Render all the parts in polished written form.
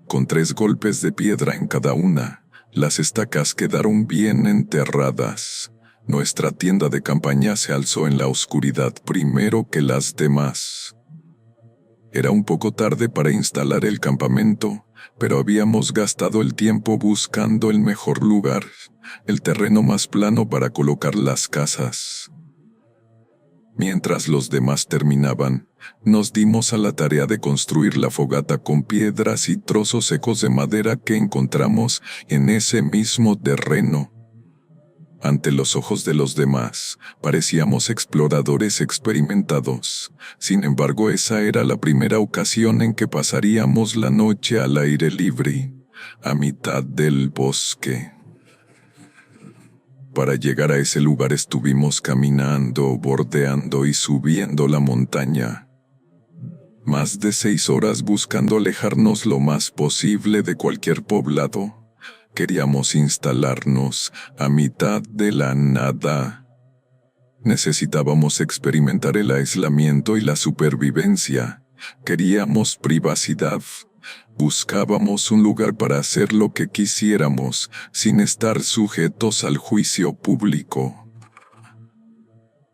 Con 3 golpes de piedra en cada una, las estacas quedaron bien enterradas. Nuestra tienda de campaña se alzó en la oscuridad primero que las demás. Era un poco tarde para instalar el campamento, pero habíamos gastado el tiempo buscando el mejor lugar, el terreno más plano para colocar las casas. Mientras los demás terminaban, nos dimos a la tarea de construir la fogata con piedras y trozos secos de madera que encontramos en ese mismo terreno. Ante los ojos de los demás, parecíamos exploradores experimentados. Sin embargo, esa era la primera ocasión en que pasaríamos la noche al aire libre, a mitad del bosque. Para llegar a ese lugar estuvimos caminando, bordeando y subiendo la montaña. Más de 6 horas buscando alejarnos lo más posible de cualquier poblado. Queríamos instalarnos a mitad de la nada. Necesitábamos experimentar el aislamiento y la supervivencia. Queríamos privacidad. Buscábamos un lugar para hacer lo que quisiéramos, sin estar sujetos al juicio público.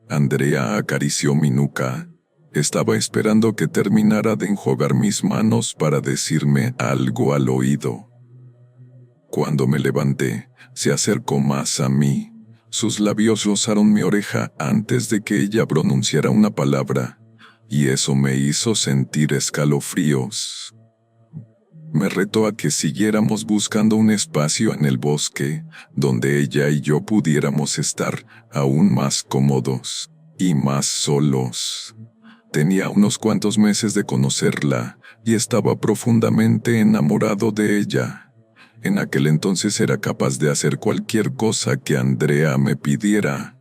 Andrea acarició mi nuca. Estaba esperando que terminara de enjuagar mis manos para decirme algo al oído. Cuando me levanté, se acercó más a mí. Sus labios rozaron mi oreja antes de que ella pronunciara una palabra, y eso me hizo sentir escalofríos. Me retó a que siguiéramos buscando un espacio en el bosque, donde ella y yo pudiéramos estar aún más cómodos y más solos. Tenía unos cuantos meses de conocerla, y estaba profundamente enamorado de ella. En aquel entonces era capaz de hacer cualquier cosa que Andrea me pidiera.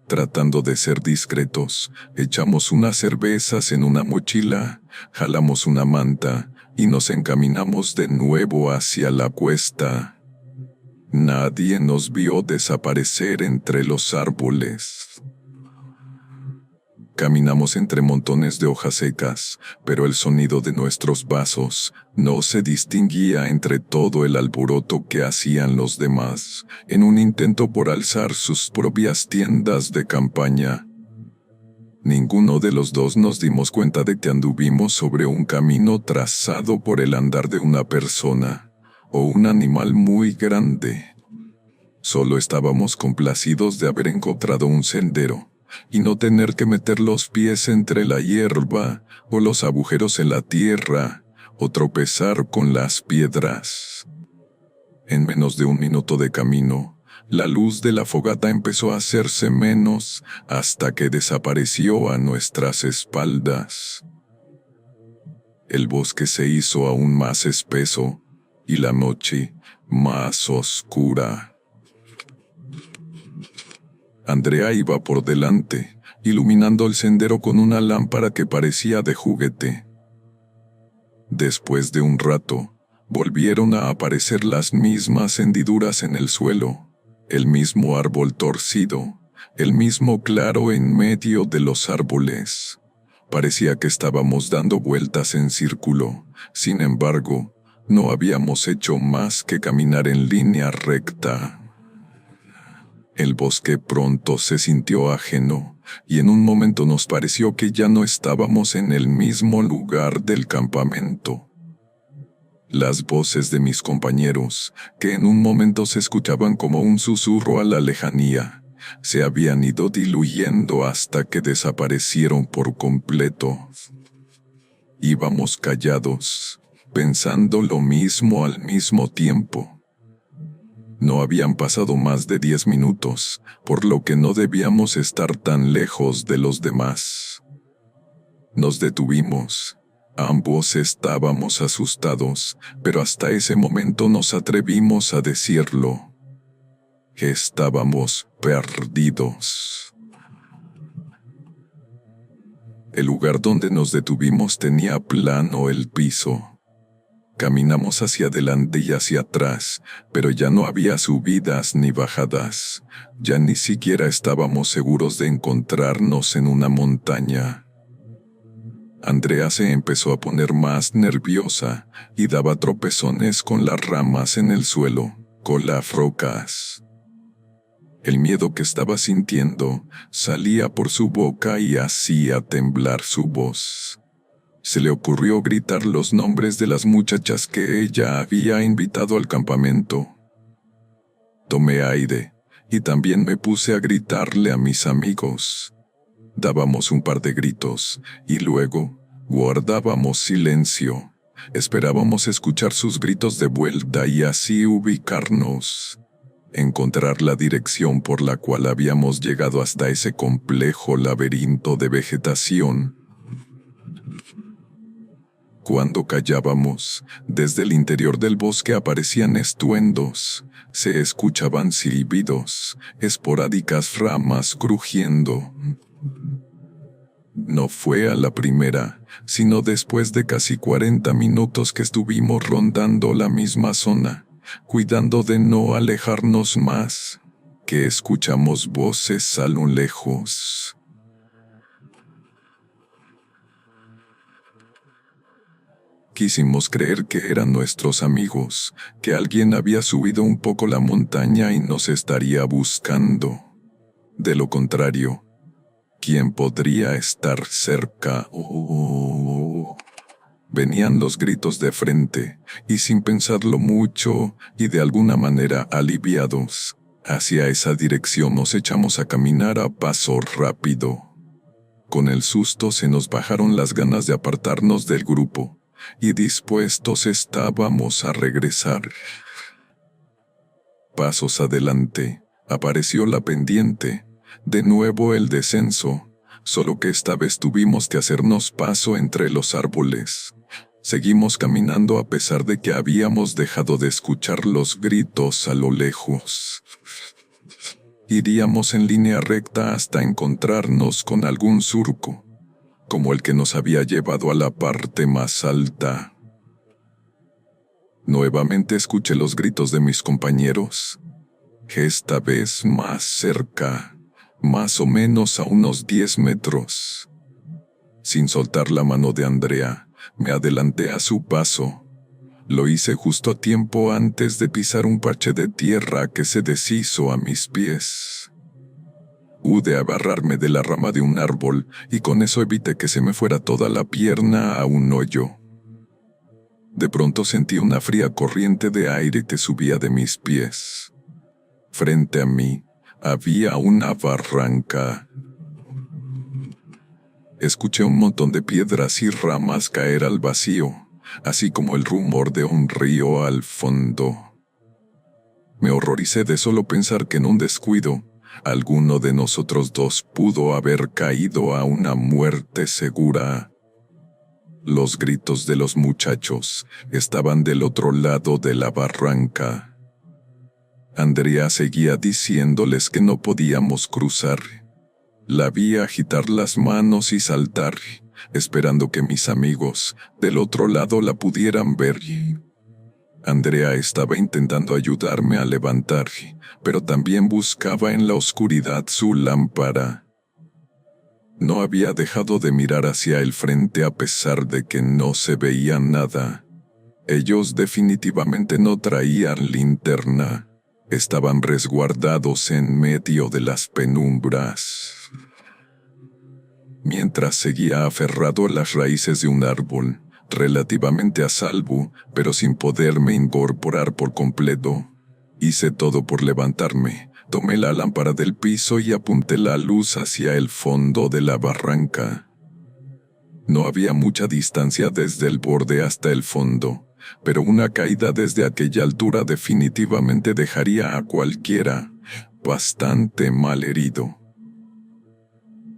Tratando de ser discretos, echamos unas cervezas en una mochila, jalamos una manta y nos encaminamos de nuevo hacia la cuesta. Nadie nos vio desaparecer entre los árboles. Caminamos entre montones de hojas secas, pero el sonido de nuestros pasos no se distinguía entre todo el alboroto que hacían los demás, en un intento por alzar sus propias tiendas de campaña. Ninguno de los dos nos dimos cuenta de que anduvimos sobre un camino trazado por el andar de una persona, o un animal muy grande. Solo estábamos complacidos de haber encontrado un sendero, y no tener que meter los pies entre la hierba, o los agujeros en la tierra, o tropezar con las piedras. En menos de 1 minuto de camino, la luz de la fogata empezó a hacerse menos hasta que desapareció a nuestras espaldas. El bosque se hizo aún más espeso, y la noche más oscura. Andrea iba por delante, iluminando el sendero con una lámpara que parecía de juguete. Después de un rato, volvieron a aparecer las mismas hendiduras en el suelo, el mismo árbol torcido, el mismo claro en medio de los árboles. Parecía que estábamos dando vueltas en círculo. Sin embargo, no habíamos hecho más que caminar en línea recta. El bosque pronto se sintió ajeno, y en un momento nos pareció que ya no estábamos en el mismo lugar del campamento. Las voces de mis compañeros, que en un momento se escuchaban como un susurro a la lejanía, se habían ido diluyendo hasta que desaparecieron por completo. Íbamos callados, pensando lo mismo al mismo tiempo. No habían pasado más de 10 minutos, por lo que no debíamos estar tan lejos de los demás. Nos detuvimos. Ambos estábamos asustados, pero hasta ese momento nos atrevimos a decirlo. Estábamos perdidos. El lugar donde nos detuvimos tenía plano el piso. Caminamos hacia adelante y hacia atrás, pero ya no había subidas ni bajadas. Ya ni siquiera estábamos seguros de encontrarnos en una montaña. Andrea se empezó a poner más nerviosa y daba tropezones con las ramas en el suelo, con las rocas. El miedo que estaba sintiendo salía por su boca y hacía temblar su voz. Se le ocurrió gritar los nombres de las muchachas que ella había invitado al campamento. Tomé aire y también me puse a gritarle a mis amigos. Dábamos un par de gritos y luego guardábamos silencio. Esperábamos escuchar sus gritos de vuelta y así ubicarnos. Encontrar la dirección por la cual habíamos llegado hasta ese complejo laberinto de vegetación. Cuando callábamos, desde el interior del bosque aparecían estruendos, se escuchaban silbidos, esporádicas ramas crujiendo. No fue a la primera, sino después de casi 40 minutos que estuvimos rondando la misma zona, cuidando de no alejarnos más, que escuchamos voces a lo lejos. Quisimos creer que eran nuestros amigos, que alguien había subido un poco la montaña y nos estaría buscando. De lo contrario, ¿quién podría estar cerca? Venían los gritos de frente, y sin pensarlo mucho, y de alguna manera aliviados, hacia esa dirección nos echamos a caminar a paso rápido. Con el susto se nos bajaron las ganas de apartarnos del grupo, y dispuestos estábamos a regresar. Pasos adelante, apareció la pendiente, de nuevo el descenso, solo que esta vez tuvimos que hacernos paso entre los árboles. Seguimos caminando a pesar de que habíamos dejado de escuchar los gritos a lo lejos. Iríamos en línea recta hasta encontrarnos con algún surco, como el que nos había llevado a la parte más alta. Nuevamente escuché los gritos de mis compañeros, esta vez más cerca, más o menos a unos 10 metros. Sin soltar la mano de Andrea, me adelanté a su paso. Lo hice justo a tiempo antes de pisar un parche de tierra que se deshizo a mis pies. Pude agarrarme de la rama de un árbol y con eso evité que se me fuera toda la pierna a un hoyo. De pronto sentí una fría corriente de aire que subía de mis pies. Frente a mí había una barranca. Escuché un montón de piedras y ramas caer al vacío, así como el rumor de un río al fondo. Me horroricé de solo pensar que en un descuido, alguno de nosotros dos pudo haber caído a una muerte segura. Los gritos de los muchachos estaban del otro lado de la barranca. Andrea seguía diciéndoles que no podíamos cruzar. La vi agitar las manos y saltar, esperando que mis amigos del otro lado la pudieran ver. Andrea estaba intentando ayudarme a levantar, pero también buscaba en la oscuridad su lámpara. No había dejado de mirar hacia el frente a pesar de que no se veía nada. Ellos definitivamente no traían linterna. Estaban resguardados en medio de las penumbras. Mientras seguía aferrado a las raíces de un árbol, relativamente a salvo, pero sin poderme incorporar por completo, hice todo por levantarme. Tomé la lámpara del piso y apunté la luz hacia el fondo de la barranca. No había mucha distancia desde el borde hasta el fondo, pero una caída desde aquella altura definitivamente dejaría a cualquiera bastante mal herido.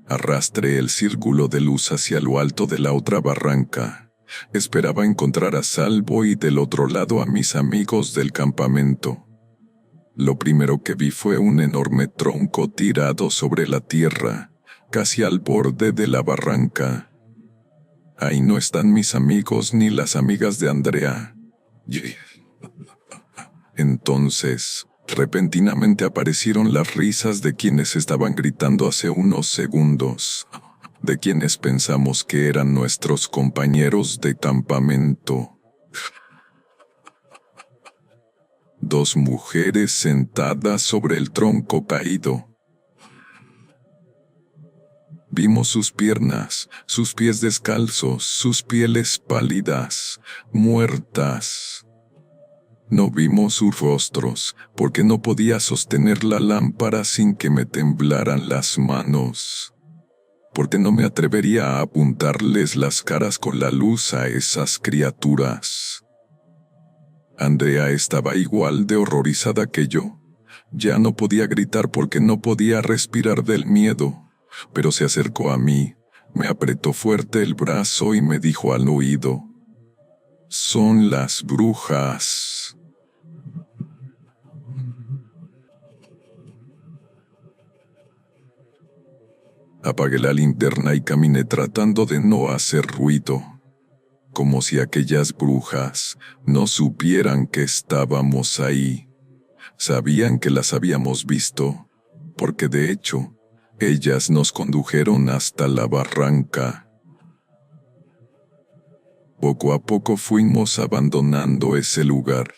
Arrastré el círculo de luz hacia lo alto de la otra barranca. Esperaba encontrar a salvo y del otro lado a mis amigos del campamento. Lo primero que vi fue un enorme tronco tirado sobre la tierra, casi al borde de la barranca. Ahí no están mis amigos ni las amigas de Andrea. Entonces, repentinamente aparecieron las risas de quienes estaban gritando hace unos segundos. de quienes pensamos que eran nuestros compañeros de campamento. 2 mujeres sentadas sobre el tronco caído. Vimos sus piernas, sus pies descalzos, sus pieles pálidas, muertas. No vimos sus rostros, porque no podía sostener la lámpara sin que me temblaran las manos, porque no me atrevería a apuntarles las caras con la luz a esas criaturas. Andrea estaba igual de horrorizada que yo. Ya no podía gritar porque no podía respirar del miedo, pero se acercó a mí, me apretó fuerte el brazo y me dijo al oído: «Son las brujas». Apagué la linterna y caminé tratando de no hacer ruido, como si aquellas brujas no supieran que estábamos ahí. Sabían que las habíamos visto, porque de hecho, ellas nos condujeron hasta la barranca. Poco a poco fuimos abandonando ese lugar.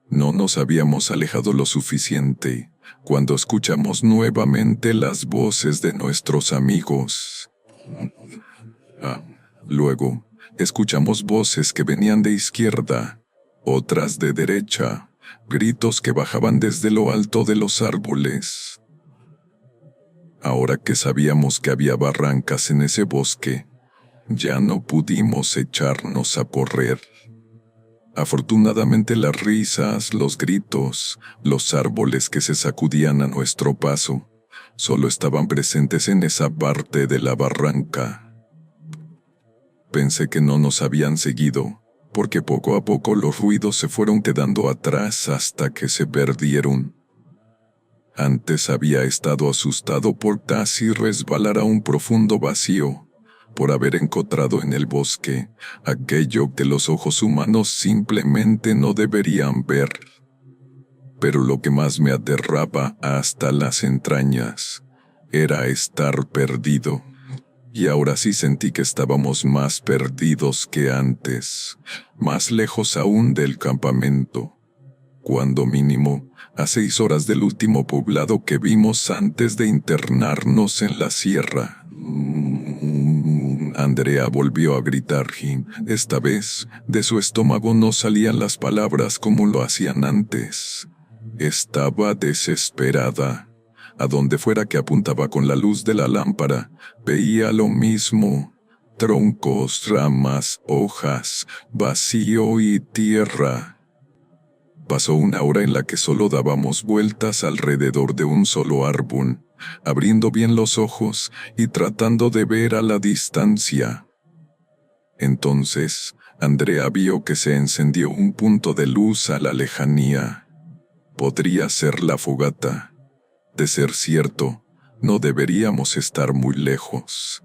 No nos habíamos alejado lo suficiente cuando escuchamos nuevamente las voces de nuestros amigos. Luego, escuchamos voces que venían de izquierda, otras de derecha, gritos que bajaban desde lo alto de los árboles. Ahora que sabíamos que había barrancas en ese bosque, ya no pudimos echarnos a correr. Afortunadamente las risas, los gritos, los árboles que se sacudían a nuestro paso, solo estaban presentes en esa parte de la barranca. Pensé que no nos habían seguido, porque poco a poco los ruidos se fueron quedando atrás hasta que se perdieron. Antes había estado asustado por casi resbalar a un profundo vacío, por haber encontrado en el bosque aquello que los ojos humanos simplemente no deberían ver. Pero lo que más me aterraba hasta las entrañas era estar perdido. Y ahora sí sentí que estábamos más perdidos que antes, más lejos aún del campamento. Cuando mínimo, a 6 horas del último poblado que vimos antes de internarnos en la sierra. Andrea volvió a gritar y, esta vez, de su estómago no salían las palabras como lo hacían antes. Estaba desesperada. A donde fuera que apuntaba con la luz de la lámpara, veía lo mismo: troncos, ramas, hojas, vacío y tierra. Pasó 1 hora en la que solo dábamos vueltas alrededor de un solo árbol, abriendo bien los ojos y tratando de ver a la distancia. Entonces, Andrea vio que se encendió un punto de luz a la lejanía. Podría ser la fogata. De ser cierto, no deberíamos estar muy lejos.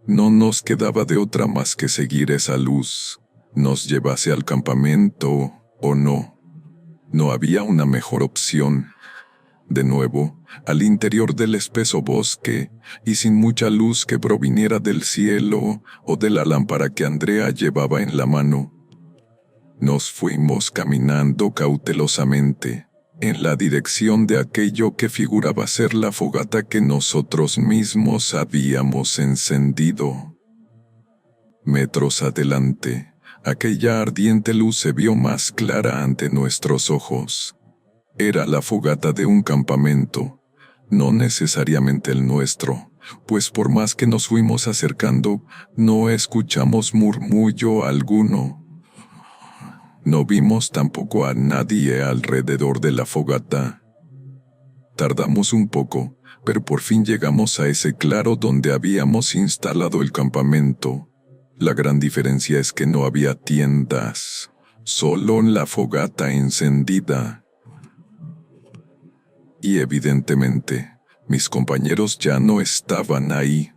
No nos quedaba de otra más que seguir esa luz, nos llevase al campamento o no. No había una mejor opción. De nuevo, al interior del espeso bosque, y sin mucha luz que proviniera del cielo o de la lámpara que Andrea llevaba en la mano, nos fuimos caminando cautelosamente, en la dirección de aquello que figuraba ser la fogata que nosotros mismos habíamos encendido. Metros adelante, aquella ardiente luz se vio más clara ante nuestros ojos. Era la fogata de un campamento, no necesariamente el nuestro, pues por más que nos fuimos acercando, no escuchamos murmullo alguno. No vimos tampoco a nadie alrededor de la fogata. Tardamos un poco, pero por fin llegamos a ese claro donde habíamos instalado el campamento. La gran diferencia es que no había tiendas, solo la fogata encendida. Y evidentemente, mis compañeros ya no estaban ahí.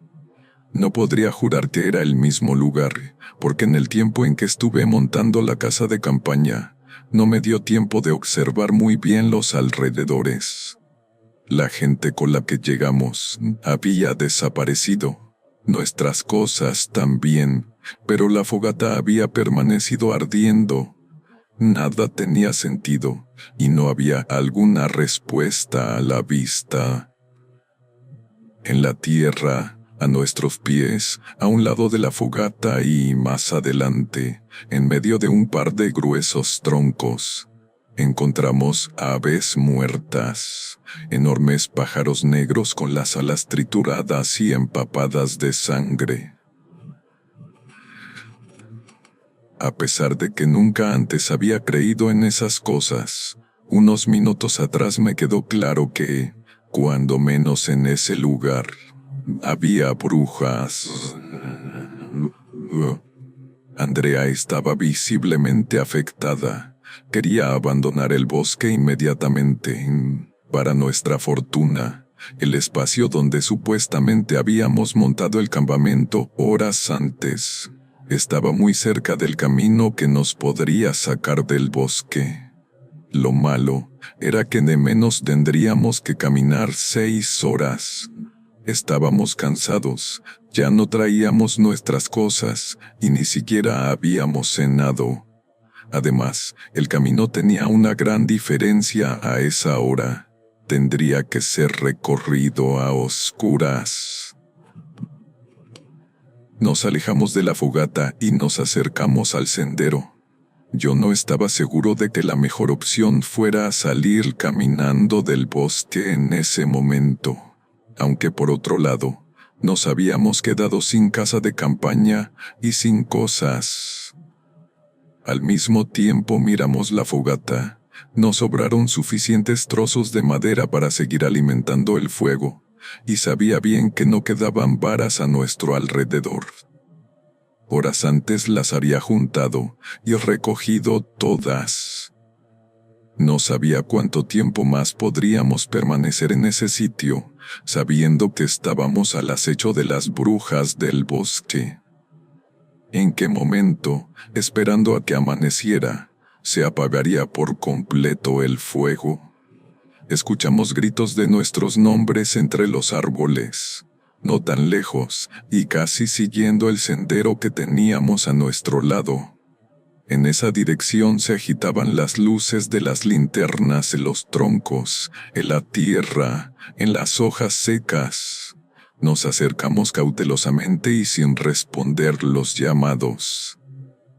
No podría jurar que era el mismo lugar, porque en el tiempo en que estuve montando la casa de campaña, no me dio tiempo de observar muy bien los alrededores. La gente con la que llegamos había desaparecido. Nuestras cosas también, pero la fogata había permanecido ardiendo. Nada tenía sentido, y no había alguna respuesta a la vista. En la tierra, a nuestros pies, a un lado de la fogata y más adelante, en medio de un par de gruesos troncos, encontramos aves muertas, enormes pájaros negros con las alas trituradas y empapadas de sangre. A pesar de que nunca antes había creído en esas cosas, unos minutos atrás me quedó claro que, cuando menos en ese lugar, había brujas. Andrea estaba visiblemente afectada. Quería abandonar el bosque inmediatamente. Para nuestra fortuna, el espacio donde supuestamente habíamos montado el campamento horas antes estaba muy cerca del camino que nos podría sacar del bosque. Lo malo era que de menos tendríamos que caminar 6 horas. Estábamos cansados, ya no traíamos nuestras cosas y ni siquiera habíamos cenado. Además, el camino tenía una gran diferencia a esa hora. Tendría que ser recorrido a oscuras. Nos alejamos de la fogata y nos acercamos al sendero. Yo no estaba seguro de que la mejor opción fuera salir caminando del bosque en ese momento, aunque por otro lado, nos habíamos quedado sin casa de campaña y sin cosas. Al mismo tiempo miramos la fogata. Nos sobraron suficientes trozos de madera para seguir alimentando el fuego, y sabía bien que no quedaban varas a nuestro alrededor. Horas antes las había juntado y recogido todas. No sabía cuánto tiempo más podríamos permanecer en ese sitio, sabiendo que estábamos al acecho de las brujas del bosque. ¿En qué momento, esperando a que amaneciera, se apagaría por completo el fuego? Escuchamos gritos de nuestros nombres entre los árboles, no tan lejos, y casi siguiendo el sendero que teníamos a nuestro lado. En esa dirección se agitaban las luces de las linternas en los troncos, en la tierra, en las hojas secas. Nos acercamos cautelosamente y sin responder los llamados.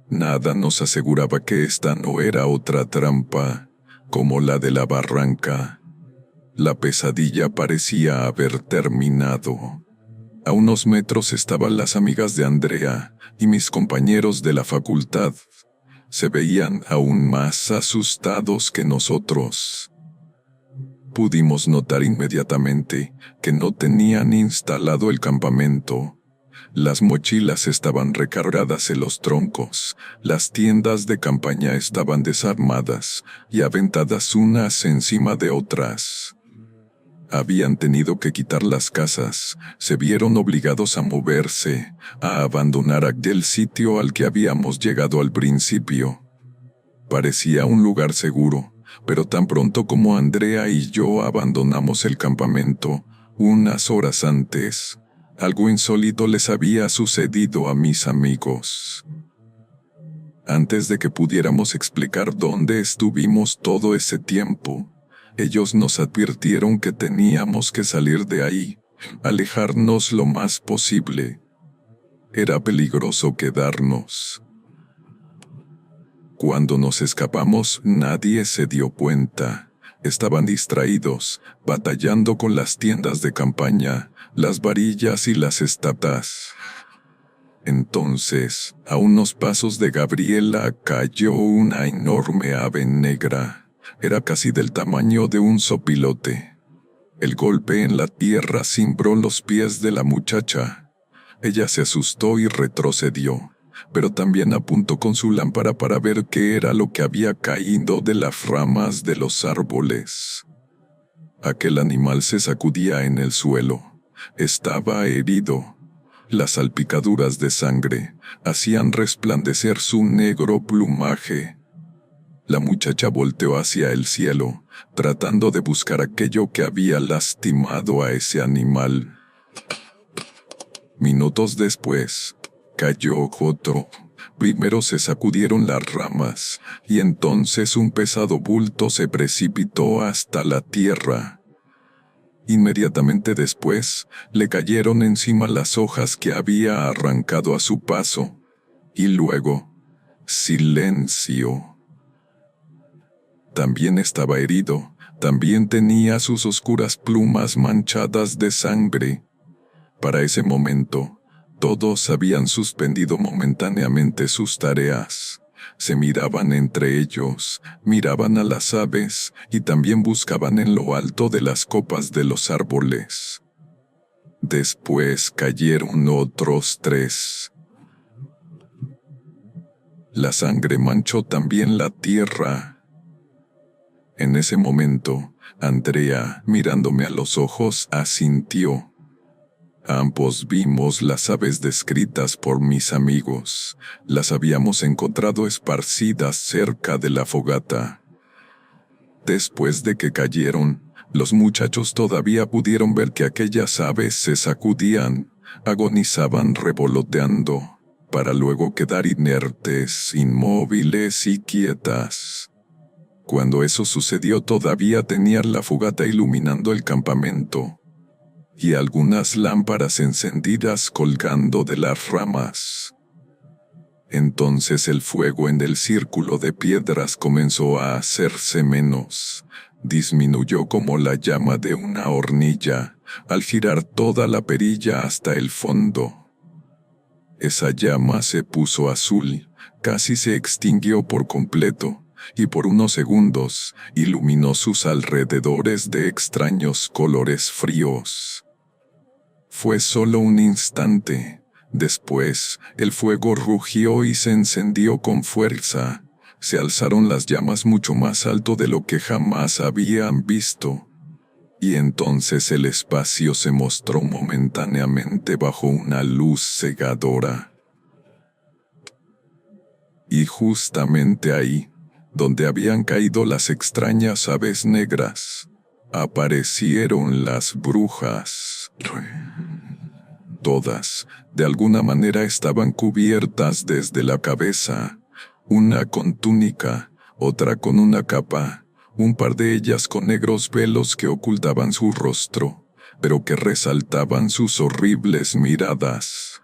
Nada nos aseguraba que esta no era otra trampa, como la de la barranca. La pesadilla parecía haber terminado. A unos metros estaban las amigas de Andrea y mis compañeros de la facultad. Se veían aún más asustados que nosotros. Pudimos notar inmediatamente que no tenían instalado el campamento. Las mochilas estaban recargadas en los troncos, las tiendas de campaña estaban desarmadas y aventadas unas encima de otras. Habían tenido que quitar las casas, se vieron obligados a moverse, a abandonar aquel sitio al que habíamos llegado al principio. Parecía un lugar seguro, pero tan pronto como Andrea y yo abandonamos el campamento, unas horas antes, algo insólito les había sucedido a mis amigos. Antes de que pudiéramos explicar dónde estuvimos todo ese tiempo, ellos nos advirtieron que teníamos que salir de ahí, alejarnos lo más posible. Era peligroso quedarnos. Cuando nos escapamos, nadie se dio cuenta. Estaban distraídos, batallando con las tiendas de campaña, las varillas y las estatas. Entonces, a unos pasos de Gabriela cayó una enorme ave negra. Era casi del tamaño de un zopilote. El golpe en la tierra cimbró los pies de la muchacha. Ella se asustó y retrocedió, pero también apuntó con su lámpara para ver qué era lo que había caído de las ramas de los árboles. Aquel animal se sacudía en el suelo. Estaba herido. Las salpicaduras de sangre hacían resplandecer su negro plumaje. La muchacha volteó hacia el cielo, tratando de buscar aquello que había lastimado a ese animal. Minutos después, cayó otro. Primero se sacudieron las ramas, y entonces un pesado bulto se precipitó hasta la tierra. Inmediatamente después, le cayeron encima las hojas que había arrancado a su paso. Y luego, silencio. También estaba herido, también tenía sus oscuras plumas manchadas de sangre. Para ese momento, todos habían suspendido momentáneamente sus tareas. Se miraban entre ellos, miraban a las aves y también buscaban en lo alto de las copas de los árboles. Después cayeron otros 3. La sangre manchó también la tierra. En ese momento, Andrea, mirándome a los ojos, asintió. Ambos vimos las aves descritas por mis amigos. Las habíamos encontrado esparcidas cerca de la fogata. Después de que cayeron, los muchachos todavía pudieron ver que aquellas aves se sacudían, agonizaban revoloteando, para luego quedar inertes, inmóviles y quietas. Cuando eso sucedió todavía tenían la fogata iluminando el campamento y algunas lámparas encendidas colgando de las ramas. Entonces el fuego en el círculo de piedras comenzó a hacerse menos. Disminuyó como la llama de una hornilla al girar toda la perilla hasta el fondo. Esa llama se puso azul, casi se extinguió por completo, y por unos segundos iluminó sus alrededores de extraños colores fríos. Fue solo un instante. Después, el fuego rugió y se encendió con fuerza. Se alzaron las llamas mucho más alto de lo que jamás habían visto. Y entonces el espacio se mostró momentáneamente bajo una luz cegadora. Y justamente ahí, donde habían caído las extrañas aves negras, aparecieron las brujas. Todas, de alguna manera, estaban cubiertas desde la cabeza, una con túnica, otra con una capa, un par de ellas con negros velos que ocultaban su rostro, pero que resaltaban sus horribles miradas.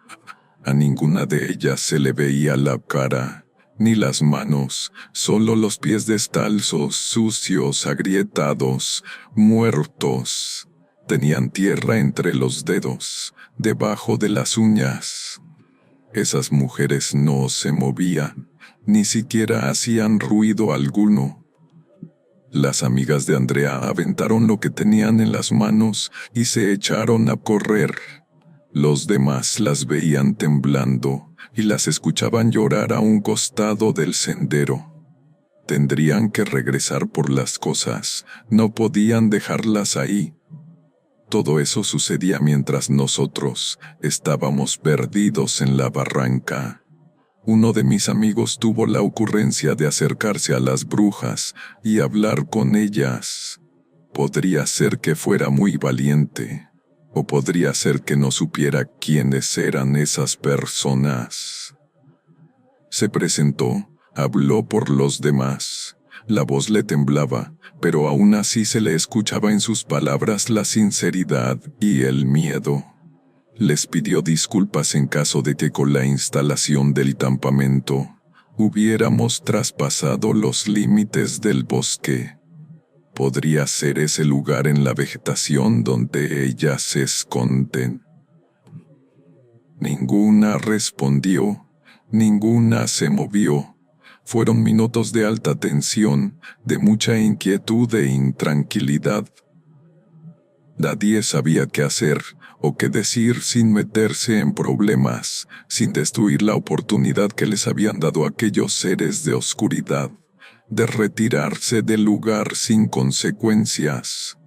A ninguna de ellas se le veía la cara, ni las manos, solo los pies descalzos, sucios, agrietados, muertos. Tenían tierra entre los dedos, debajo de las uñas. Esas mujeres no se movían, ni siquiera hacían ruido alguno. Las amigas de Andrea aventaron lo que tenían en las manos y se echaron a correr. Los demás las veían temblando y las escuchaban llorar a un costado del sendero. Tendrían que regresar por las cosas, no podían dejarlas ahí. Todo eso sucedía mientras nosotros estábamos perdidos en la barranca. Uno de mis amigos tuvo la ocurrencia de acercarse a las brujas y hablar con ellas. Podría ser que fuera muy valiente, o podría ser que no supiera quiénes eran esas personas. Se presentó, habló por los demás. La voz le temblaba, pero aún así se le escuchaba en sus palabras la sinceridad y el miedo. Les pidió disculpas en caso de que con la instalación del campamento hubiéramos traspasado los límites del bosque. Podría ser ese lugar en la vegetación donde ellas se esconden. Ninguna respondió, ninguna se movió. Fueron minutos de alta tensión, de mucha inquietud e intranquilidad. Nadie sabía qué hacer o qué decir sin meterse en problemas, sin destruir la oportunidad que les habían dado aquellos seres de oscuridad, de retirarse del lugar sin consecuencias.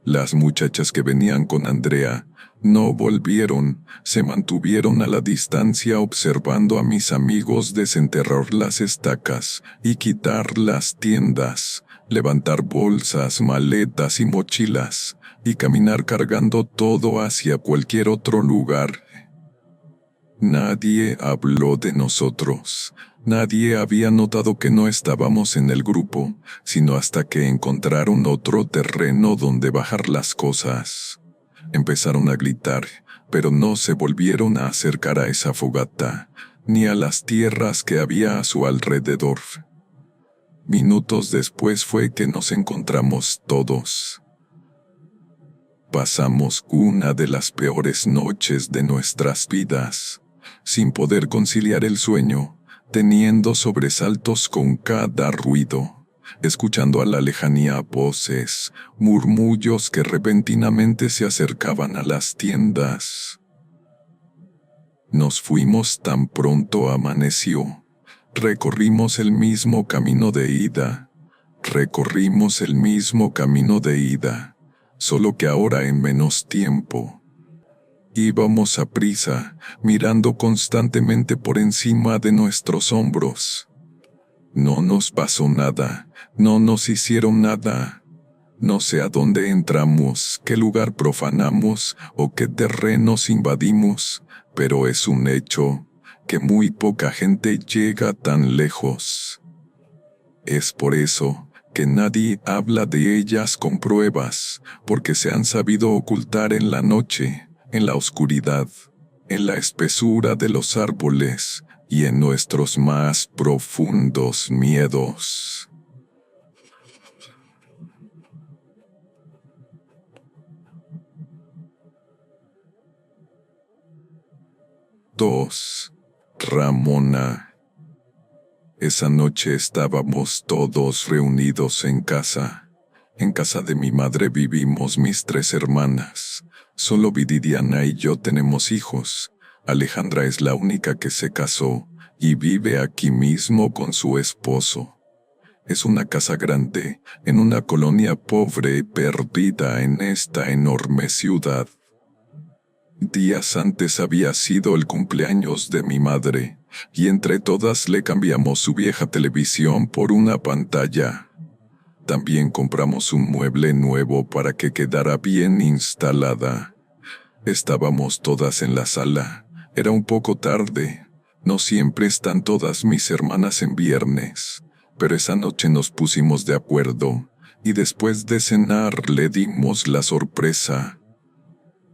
Las muchachas que venían con Andrea no volvieron, se mantuvieron a la distancia observando a mis amigos desenterrar las estacas y quitar las tiendas, levantar bolsas, maletas y mochilas, y caminar cargando todo hacia cualquier otro lugar. Nadie habló de nosotros. Nadie había notado que no estábamos en el grupo, sino hasta que encontraron otro terreno donde bajar las cosas. Empezaron a gritar, pero no se volvieron a acercar a esa fogata, ni a las tierras que había a su alrededor. Minutos después fue que nos encontramos todos. Pasamos una de las peores noches de nuestras vidas, sin poder conciliar el sueño, teniendo sobresaltos con cada ruido, escuchando a la lejanía voces, murmullos que repentinamente se acercaban a las tiendas. Nos fuimos tan pronto amaneció. Recorrimos el mismo camino de ida. Solo que ahora en menos tiempo. Íbamos a prisa, mirando constantemente por encima de nuestros hombros. No nos pasó nada, no nos hicieron nada. No sé a dónde entramos, qué lugar profanamos o qué terrenos invadimos, pero es un hecho que muy poca gente llega tan lejos. Es por eso que nadie habla de ellas con pruebas, porque se han sabido ocultar en la noche, en la oscuridad, en la espesura de los árboles y en nuestros más profundos miedos. Dos. Ramona. Esa noche estábamos todos reunidos en casa. En casa de mi madre vivimos mis 3 hermanas. Solo Viridiana y yo tenemos hijos. Alejandra es la única que se casó y vive aquí mismo con su esposo. Es una casa grande, en una colonia pobre perdida en esta enorme ciudad. Días antes había sido el cumpleaños de mi madre, y entre todas le cambiamos su vieja televisión por una pantalla. También compramos un mueble nuevo para que quedara bien instalada. Estábamos todas en la sala. Era un poco tarde. No siempre están todas mis hermanas en viernes, pero esa noche nos pusimos de acuerdo, y después de cenar le dimos la sorpresa.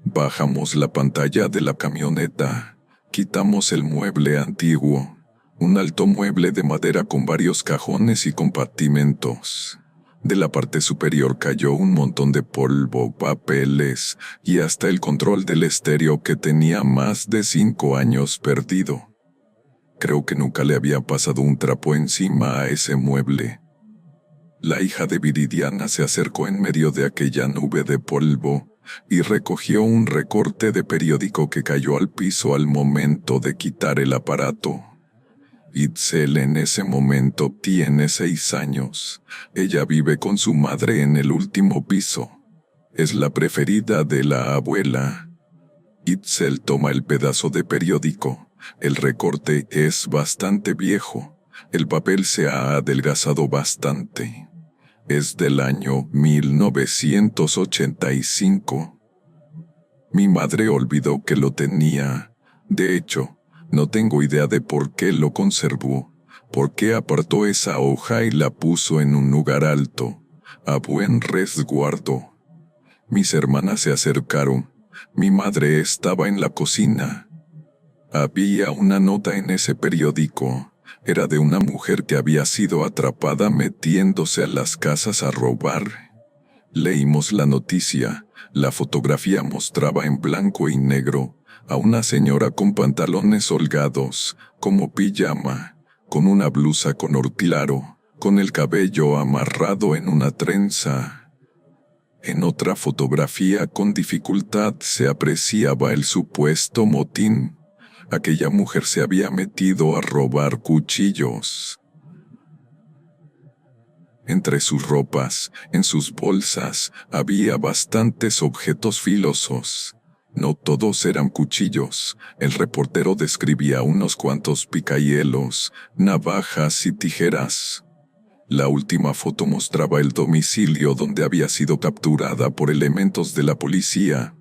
Bajamos la pantalla de la camioneta, quitamos el mueble antiguo, un alto mueble de madera con varios cajones y compartimentos. De la parte superior cayó un montón de polvo, papeles y hasta el control del estéreo que tenía más de 5 años perdido. Creo que nunca le había pasado un trapo encima a ese mueble. La hija de Viridiana se acercó en medio de aquella nube de polvo y recogió un recorte de periódico que cayó al piso al momento de quitar el aparato. Itzel en ese momento tiene 6 años. Ella vive con su madre en el último piso. Es la preferida de la abuela. Itzel toma el pedazo de periódico. El recorte es bastante viejo. El papel se ha adelgazado bastante. Es del año 1985. Mi madre olvidó que lo tenía. De hecho, no tengo idea de por qué lo conservó, por qué apartó esa hoja y la puso en un lugar alto, a buen resguardo. Mis hermanas se acercaron. Mi madre estaba en la cocina. Había una nota en ese periódico. Era de una mujer que había sido atrapada metiéndose a las casas a robar. Leímos la noticia. La fotografía mostraba en blanco y negro a una señora con pantalones holgados, como pijama, con una blusa color claro, con el cabello amarrado en una trenza. En otra fotografía con dificultad se apreciaba el supuesto motín. Aquella mujer se había metido a robar cuchillos. Entre sus ropas, en sus bolsas, había bastantes objetos filosos. No todos eran cuchillos. El reportero describía unos cuantos picahielos, navajas y tijeras. La última foto mostraba el domicilio donde había sido capturada por elementos de la policía.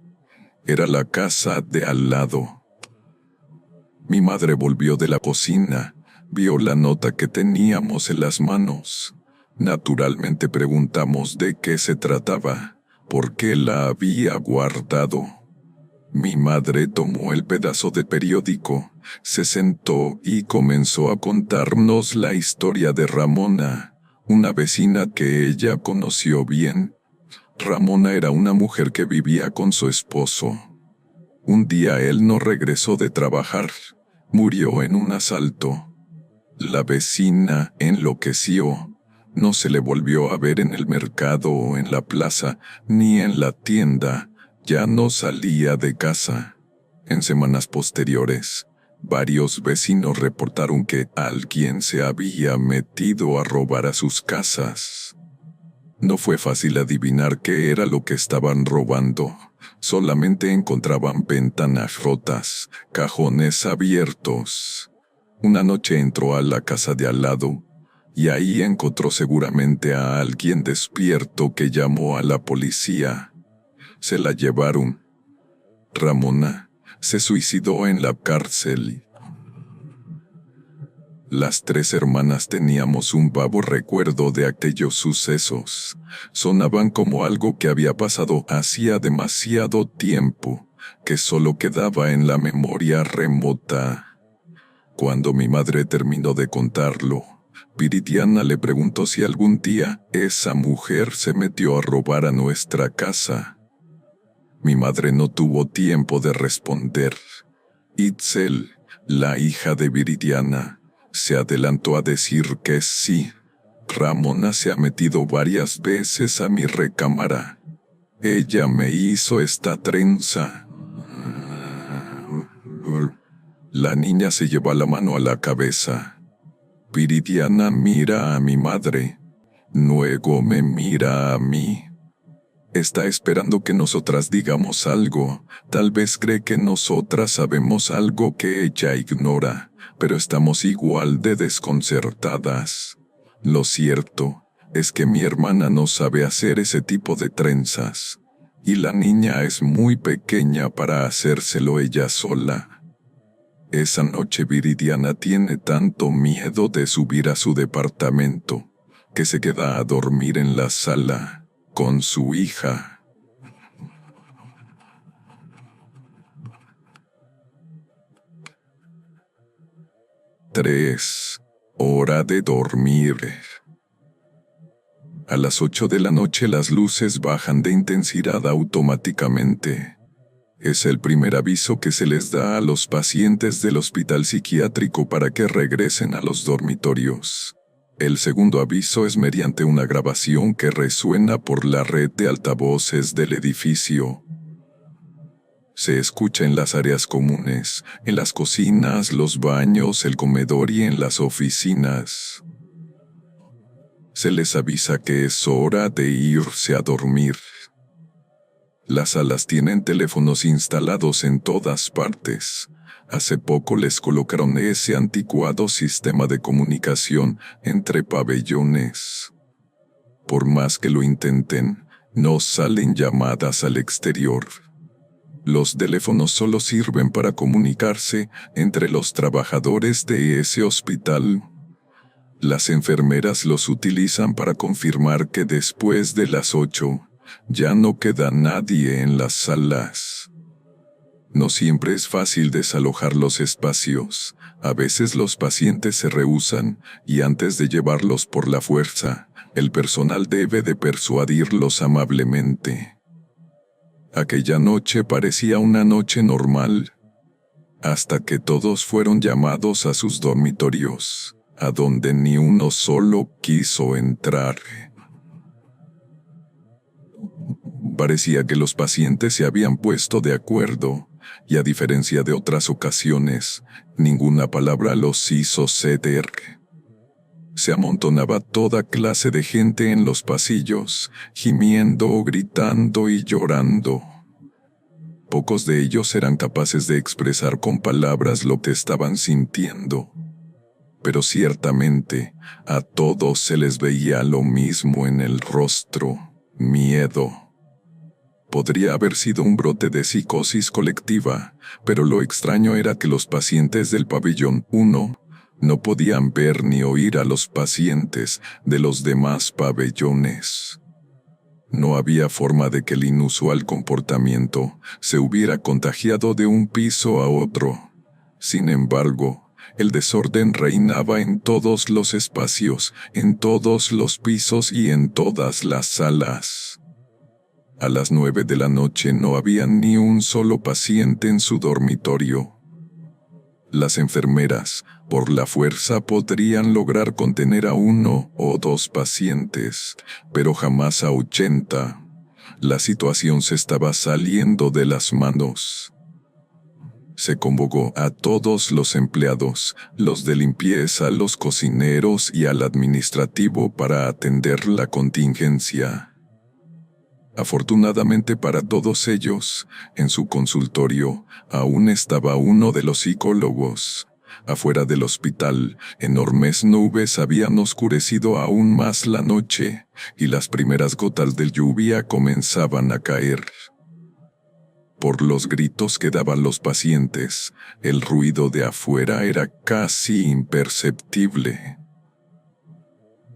Era la casa de al lado. Mi madre volvió de la cocina, vio la nota que teníamos en las manos. Naturalmente preguntamos de qué se trataba, por qué la había guardado. Mi madre tomó el pedazo de periódico, se sentó y comenzó a contarnos la historia de Ramona, una vecina que ella conoció bien. Ramona era una mujer que vivía con su esposo. Un día él no regresó de trabajar, murió en un asalto. La vecina enloqueció. No se le volvió a ver en el mercado o en la plaza, ni en la tienda. Ya no salía de casa. En semanas posteriores, varios vecinos reportaron que alguien se había metido a robar a sus casas. No fue fácil adivinar qué era lo que estaban robando. Solamente encontraban ventanas rotas, cajones abiertos. Una noche entró a la casa de al lado, y ahí encontró seguramente a alguien despierto que llamó a la policía. Se la llevaron. Ramona se suicidó en la cárcel. Las 3 hermanas teníamos un vago recuerdo de aquellos sucesos. Sonaban como algo que había pasado hacía demasiado tiempo, que solo quedaba en la memoria remota. Cuando mi madre terminó de contarlo, Viridiana le preguntó si algún día esa mujer se metió a robar a nuestra casa. Mi madre no tuvo tiempo de responder. Itzel, la hija de Viridiana, se adelantó a decir que sí. Ramona se ha metido varias veces a mi recámara. Ella me hizo esta trenza. La niña se lleva la mano a la cabeza. Viridiana mira a mi madre. Luego me mira a mí. Está esperando que nosotras digamos algo. Tal vez cree que nosotras sabemos algo que ella ignora, pero estamos igual de desconcertadas. Lo cierto es que mi hermana no sabe hacer ese tipo de trenzas, y la niña es muy pequeña para hacérselo ella sola. Esa noche Viridiana tiene tanto miedo de subir a su departamento, que se queda a dormir en la sala con su hija. Tres. Hora de dormir. A las 8 de la noche las luces bajan de intensidad automáticamente. Es el primer aviso que se les da a los pacientes del hospital psiquiátrico para que regresen a los dormitorios. El segundo aviso es mediante una grabación que resuena por la red de altavoces del edificio. Se escucha en las áreas comunes, en las cocinas, los baños, el comedor y en las oficinas. Se les avisa que es hora de irse a dormir. Las salas tienen teléfonos instalados en todas partes. Hace poco les colocaron ese anticuado sistema de comunicación entre pabellones. Por más que lo intenten, no salen llamadas al exterior. Los teléfonos solo sirven para comunicarse entre los trabajadores de ese hospital. Las enfermeras los utilizan para confirmar que después de las 8 ya no queda nadie en las salas. No siempre es fácil desalojar los espacios. A veces los pacientes se rehúsan y antes de llevarlos por la fuerza, el personal debe de persuadirlos amablemente. Aquella noche parecía una noche normal, hasta que todos fueron llamados a sus dormitorios, a donde ni uno solo quiso entrar. Parecía que los pacientes se habían puesto de acuerdo, y a diferencia de otras ocasiones, ninguna palabra los hizo ceder. Se amontonaba toda clase de gente en los pasillos, gimiendo, gritando y llorando. Pocos de ellos eran capaces de expresar con palabras lo que estaban sintiendo. Pero ciertamente, a todos se les veía lo mismo en el rostro: miedo. Podría haber sido un brote de psicosis colectiva, pero lo extraño era que los pacientes del pabellón 1 no podían ver ni oír a los pacientes de los demás pabellones. No había forma de que el inusual comportamiento se hubiera contagiado de un piso a otro. Sin embargo, el desorden reinaba en todos los espacios, en todos los pisos y en todas las salas. A las 9 de la noche no había ni un solo paciente en su dormitorio. Las enfermeras, por la fuerza, podrían lograr contener a 1 o 2 pacientes, pero jamás a 80. La situación se estaba saliendo de las manos. Se convocó a todos los empleados, los de limpieza, los cocineros y al administrativo para atender la contingencia. Afortunadamente para todos ellos, en su consultorio aún estaba uno de los psicólogos. Afuera del hospital, enormes nubes habían oscurecido aún más la noche, y las primeras gotas de lluvia comenzaban a caer. Por los gritos que daban los pacientes, el ruido de afuera era casi imperceptible.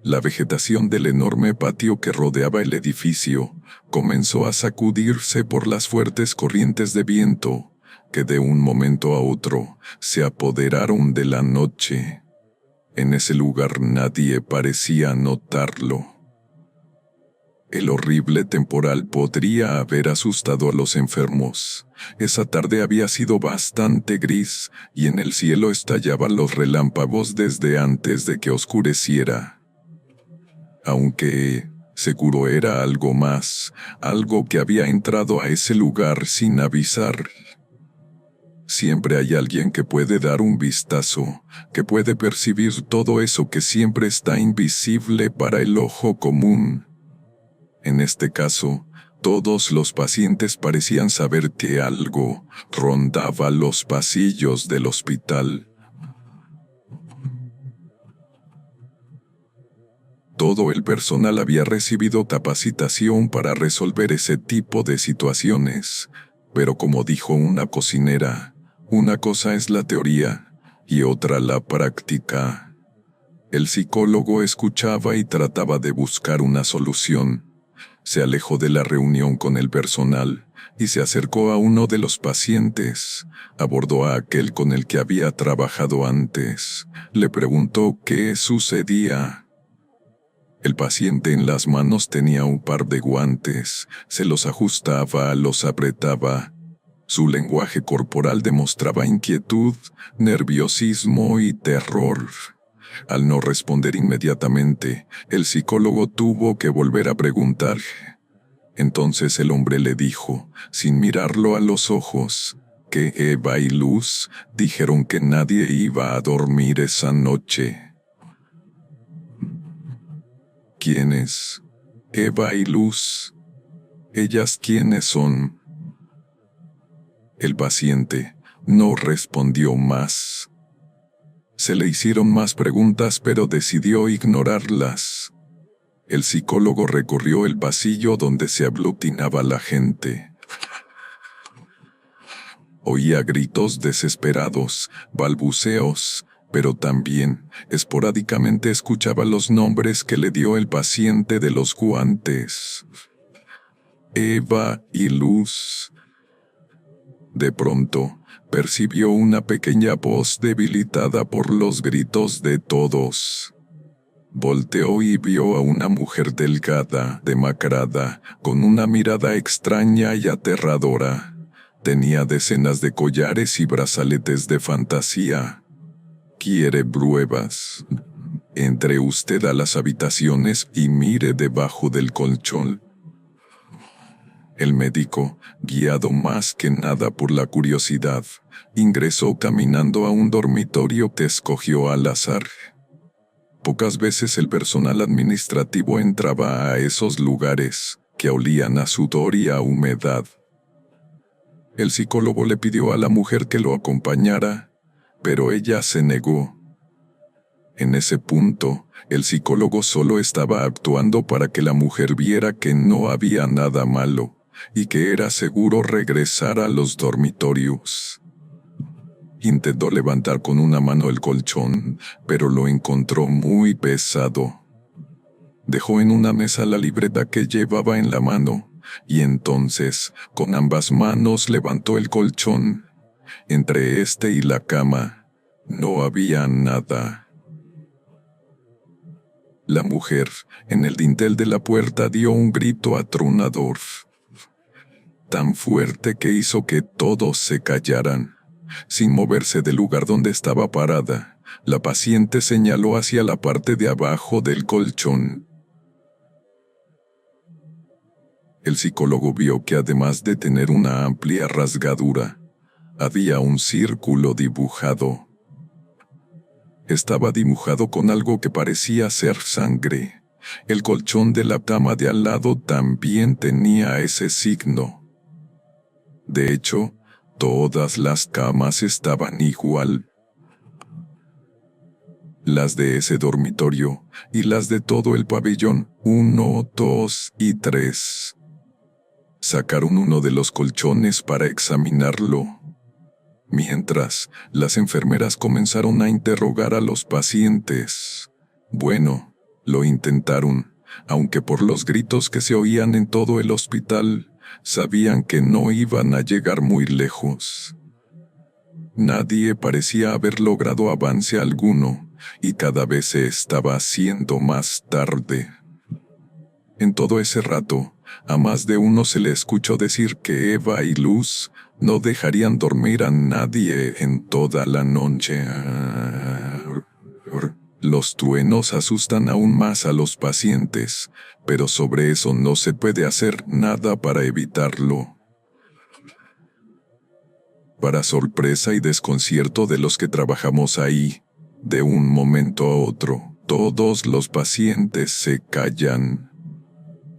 La vegetación del enorme patio que rodeaba el edificio comenzó a sacudirse por las fuertes corrientes de viento que de un momento a otro se apoderaron de la noche. En ese lugar nadie parecía notarlo. El horrible temporal podría haber asustado a los enfermos. Esa tarde había sido bastante gris y en el cielo estallaban los relámpagos desde antes de que oscureciera. Aunque, seguro era algo más, algo que había entrado a ese lugar sin avisar. Siempre hay alguien que puede dar un vistazo, que puede percibir todo eso que siempre está invisible para el ojo común. En este caso, todos los pacientes parecían saber que algo rondaba los pasillos del hospital. Todo el personal había recibido capacitación para resolver ese tipo de situaciones, pero como dijo una cocinera, una cosa es la teoría y otra la práctica. El psicólogo escuchaba y trataba de buscar una solución. Se alejó de la reunión con el personal y se acercó a uno de los pacientes. Abordó a aquel con el que había trabajado antes. Le preguntó qué sucedía. El paciente en las manos tenía un par de guantes, se los ajustaba, los apretaba. Su lenguaje corporal demostraba inquietud, nerviosismo y terror. Al no responder inmediatamente, el psicólogo tuvo que volver a preguntar. Entonces el hombre le dijo, sin mirarlo a los ojos, que Eva y Luz dijeron que nadie iba a dormir esa noche. ¿Quiénes? Eva y Luz. ¿Ellas quiénes son? El paciente no respondió más. Se le hicieron más preguntas, pero decidió ignorarlas. El psicólogo recorrió el pasillo donde se aglutinaba la gente. Oía gritos desesperados, balbuceos, pero también, esporádicamente escuchaba los nombres que le dio el paciente de los guantes. Eva y Luz. De pronto, percibió una pequeña voz debilitada por los gritos de todos. Volteó y vio a una mujer delgada, demacrada, con una mirada extraña y aterradora. Tenía decenas de collares y brazaletes de fantasía. ¿Quiere pruebas? Entre usted a las habitaciones y mire debajo del colchón. El médico, guiado más que nada por la curiosidad, ingresó caminando a un dormitorio que escogió al azar. Pocas veces el personal administrativo entraba a esos lugares, que olían a sudor y a humedad. El psicólogo le pidió a la mujer que lo acompañara, pero ella se negó. En ese punto, el psicólogo solo estaba actuando para que la mujer viera que no había nada malo, y que era seguro regresar a los dormitorios. Intentó levantar con una mano el colchón, pero lo encontró muy pesado. Dejó en una mesa la libreta que llevaba en la mano, y entonces, con ambas manos levantó el colchón. Entre este y la cama, no había nada. La mujer, en el dintel de la puerta, dio un grito atronador, tan fuerte que hizo que todos se callaran. Sin moverse del lugar donde estaba parada, la paciente señaló hacia la parte de abajo del colchón. El psicólogo vio que además de tener una amplia rasgadura, había un círculo dibujado. Estaba dibujado con algo que parecía ser sangre. El colchón de la cama de al lado también tenía ese signo. De hecho, todas las camas estaban igual. Las de ese dormitorio y las de todo el pabellón 1, 2 y 3. Sacaron uno de los colchones para examinarlo. Mientras, las enfermeras comenzaron a interrogar a los pacientes. Bueno, lo intentaron, aunque por los gritos que se oían en todo el hospital, sabían que no iban a llegar muy lejos. Nadie parecía haber logrado avance alguno, y cada vez se estaba haciendo más tarde. En todo ese rato, a más de uno se le escuchó decir que Eva y Luz no dejarían dormir a nadie en toda la noche. Los truenos asustan aún más a los pacientes, pero sobre eso no se puede hacer nada para evitarlo. Para sorpresa y desconcierto de los que trabajamos ahí, de un momento a otro, todos los pacientes se callan.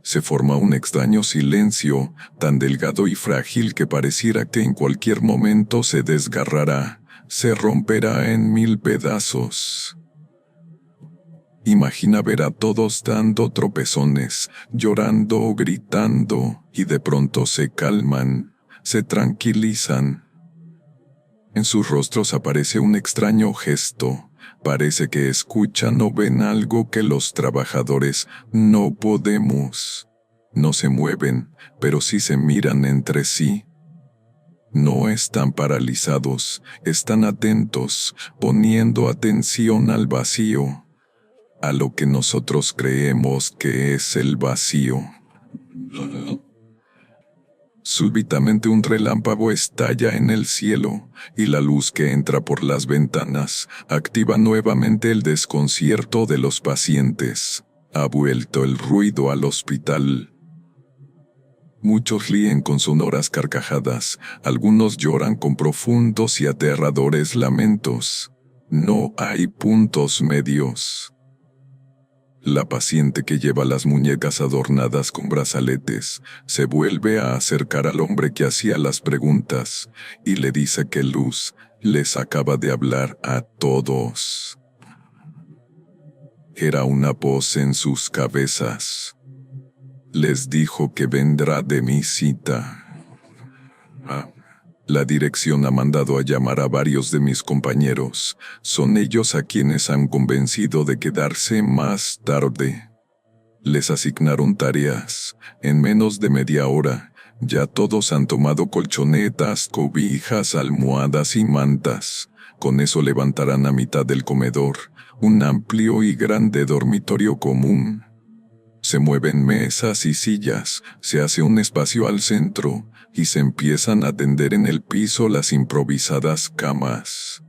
Se forma un extraño silencio, tan delgado y frágil que pareciera que en cualquier momento se desgarrará, se romperá en 1000 pedazos. Imagina ver a todos dando tropezones, llorando o gritando, y de pronto se calman, se tranquilizan. En sus rostros aparece un extraño gesto. Parece que escuchan o ven algo que los trabajadores no podemos. No se mueven, pero sí se miran entre sí. No están paralizados, están atentos, poniendo atención al vacío, a lo que nosotros creemos que es el vacío. Súbitamente un relámpago estalla en el cielo, y la luz que entra por las ventanas activa nuevamente el desconcierto de los pacientes. Ha vuelto el ruido al hospital. Muchos ríen con sonoras carcajadas, algunos lloran con profundos y aterradores lamentos. No hay puntos medios. La paciente que lleva las muñecas adornadas con brazaletes se vuelve a acercar al hombre que hacía las preguntas y le dice que Luz les acaba de hablar a todos. Era una voz en sus cabezas. Les dijo que vendrá de mi cita. La dirección ha mandado a llamar a varios de mis compañeros. Son ellos a quienes han convencido de quedarse más tarde. Les asignaron tareas. En menos de media hora, ya todos han tomado colchonetas, cobijas, almohadas y mantas. Con eso levantarán a mitad del comedor, un amplio y grande dormitorio común. Se mueven mesas y sillas, se hace un espacio al centro, y se empiezan a tender en el piso las improvisadas camas.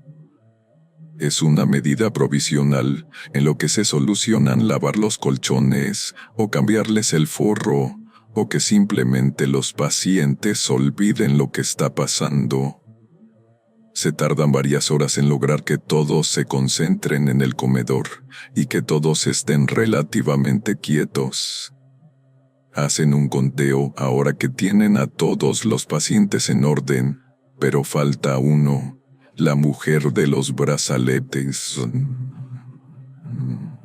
Es una medida provisional, en lo que se solucionan lavar los colchones, o cambiarles el forro, o que simplemente los pacientes olviden lo que está pasando. Se tardan varias horas en lograr que todos se concentren en el comedor y que todos estén relativamente quietos. Hacen un conteo ahora que tienen a todos los pacientes en orden, pero falta uno, la mujer de los brazaletes.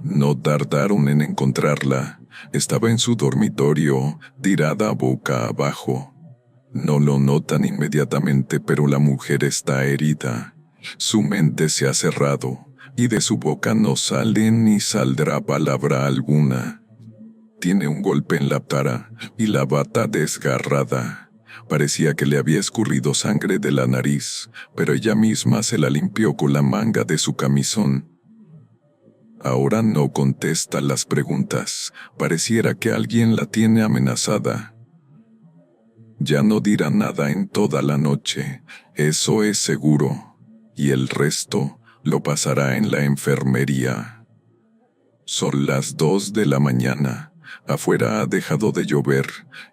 No tardaron en encontrarla. Estaba en su dormitorio, tirada boca abajo. No lo notan inmediatamente, pero la mujer está herida. Su mente se ha cerrado, y de su boca no sale ni saldrá palabra alguna. Tiene un golpe en la cara y la bata desgarrada. Parecía que le había escurrido sangre de la nariz, pero ella misma se la limpió con la manga de su camisón. Ahora no contesta las preguntas. Pareciera que alguien la tiene amenazada. Ya no dirá nada en toda la noche, eso es seguro, y el resto lo pasará en la enfermería. Son las 2 de la mañana. Afuera ha dejado de llover,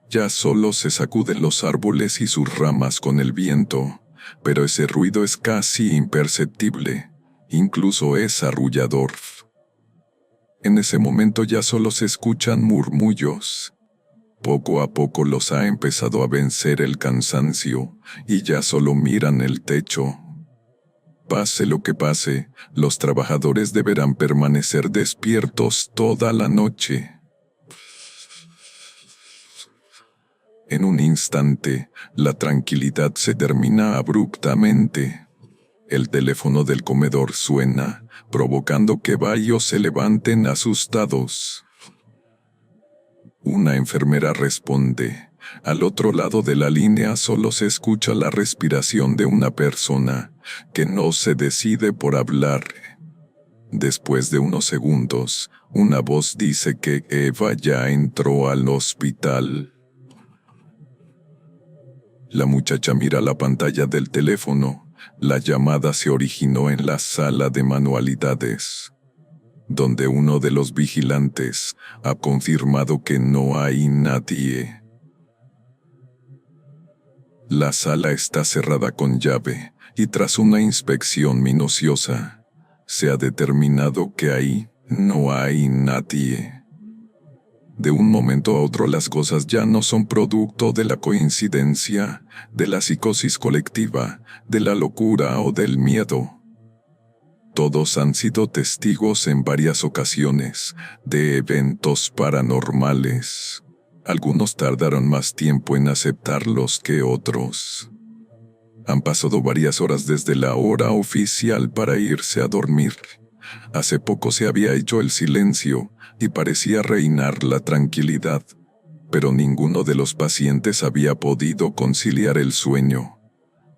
ya solo se sacuden los árboles y sus ramas con el viento, pero ese ruido es casi imperceptible, incluso es arrullador. En ese momento ya solo se escuchan murmullos. Poco a poco los ha empezado a vencer el cansancio, y ya solo miran el techo. Pase lo que pase, los trabajadores deberán permanecer despiertos toda la noche. En un instante, la tranquilidad se termina abruptamente. El teléfono del comedor suena, provocando que varios se levanten asustados. Una enfermera responde. Al otro lado de la línea solo se escucha la respiración de una persona que no se decide por hablar. Después de unos segundos, una voz dice que Eva ya entró al hospital. La muchacha mira la pantalla del teléfono. La llamada se originó en la sala de manualidades, donde uno de los vigilantes ha confirmado que no hay nadie. La sala está cerrada con llave y tras una inspección minuciosa, se ha determinado que ahí no hay nadie. De un momento a otro las cosas ya no son producto de la coincidencia, de la psicosis colectiva, de la locura o del miedo. Todos han sido testigos en varias ocasiones de eventos paranormales. Algunos tardaron más tiempo en aceptarlos que otros. Han pasado varias horas desde la hora oficial para irse a dormir. Hace poco se había hecho el silencio y parecía reinar la tranquilidad, pero ninguno de los pacientes había podido conciliar el sueño.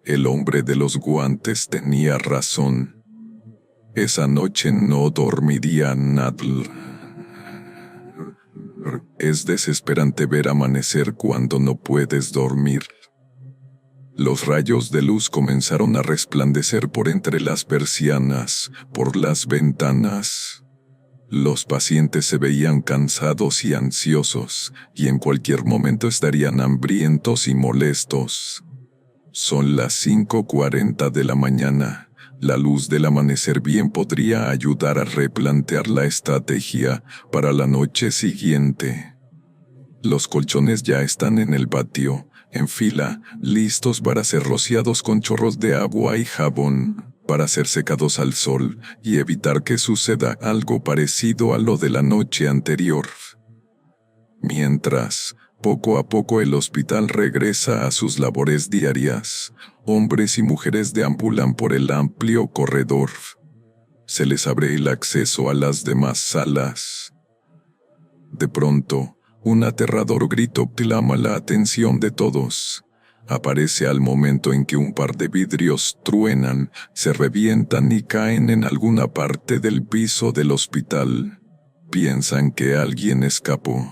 El hombre de los guantes tenía razón. Esa noche no dormiría nadie. Es desesperante ver amanecer cuando no puedes dormir. Los rayos de luz comenzaron a resplandecer por entre las persianas, por las ventanas. Los pacientes se veían cansados y ansiosos, y en cualquier momento estarían hambrientos y molestos. Son las 5:40 de la mañana. La luz del amanecer bien podría ayudar a replantear la estrategia para la noche siguiente. Los colchones ya están en el patio, en fila, listos para ser rociados con chorros de agua y jabón, para ser secados al sol y evitar que suceda algo parecido a lo de la noche anterior. Mientras, poco a poco el hospital regresa a sus labores diarias. Hombres y mujeres deambulan por el amplio corredor. Se les abre el acceso a las demás salas. De pronto, un aterrador grito clama la atención de todos. Aparece al momento en que un par de vidrios truenan, se revientan y caen en alguna parte del piso del hospital. Piensan que alguien escapó.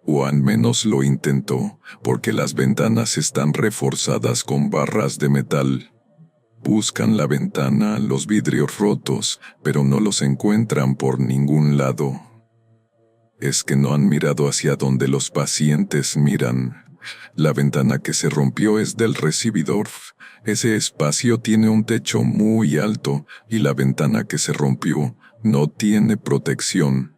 O al menos lo intentó, porque las ventanas están reforzadas con barras de metal. Buscan la ventana, los vidrios rotos, pero no los encuentran por ningún lado. Es que no han mirado hacia donde los pacientes miran. La ventana que se rompió es del recibidor. Ese espacio tiene un techo muy alto y la ventana que se rompió no tiene protección.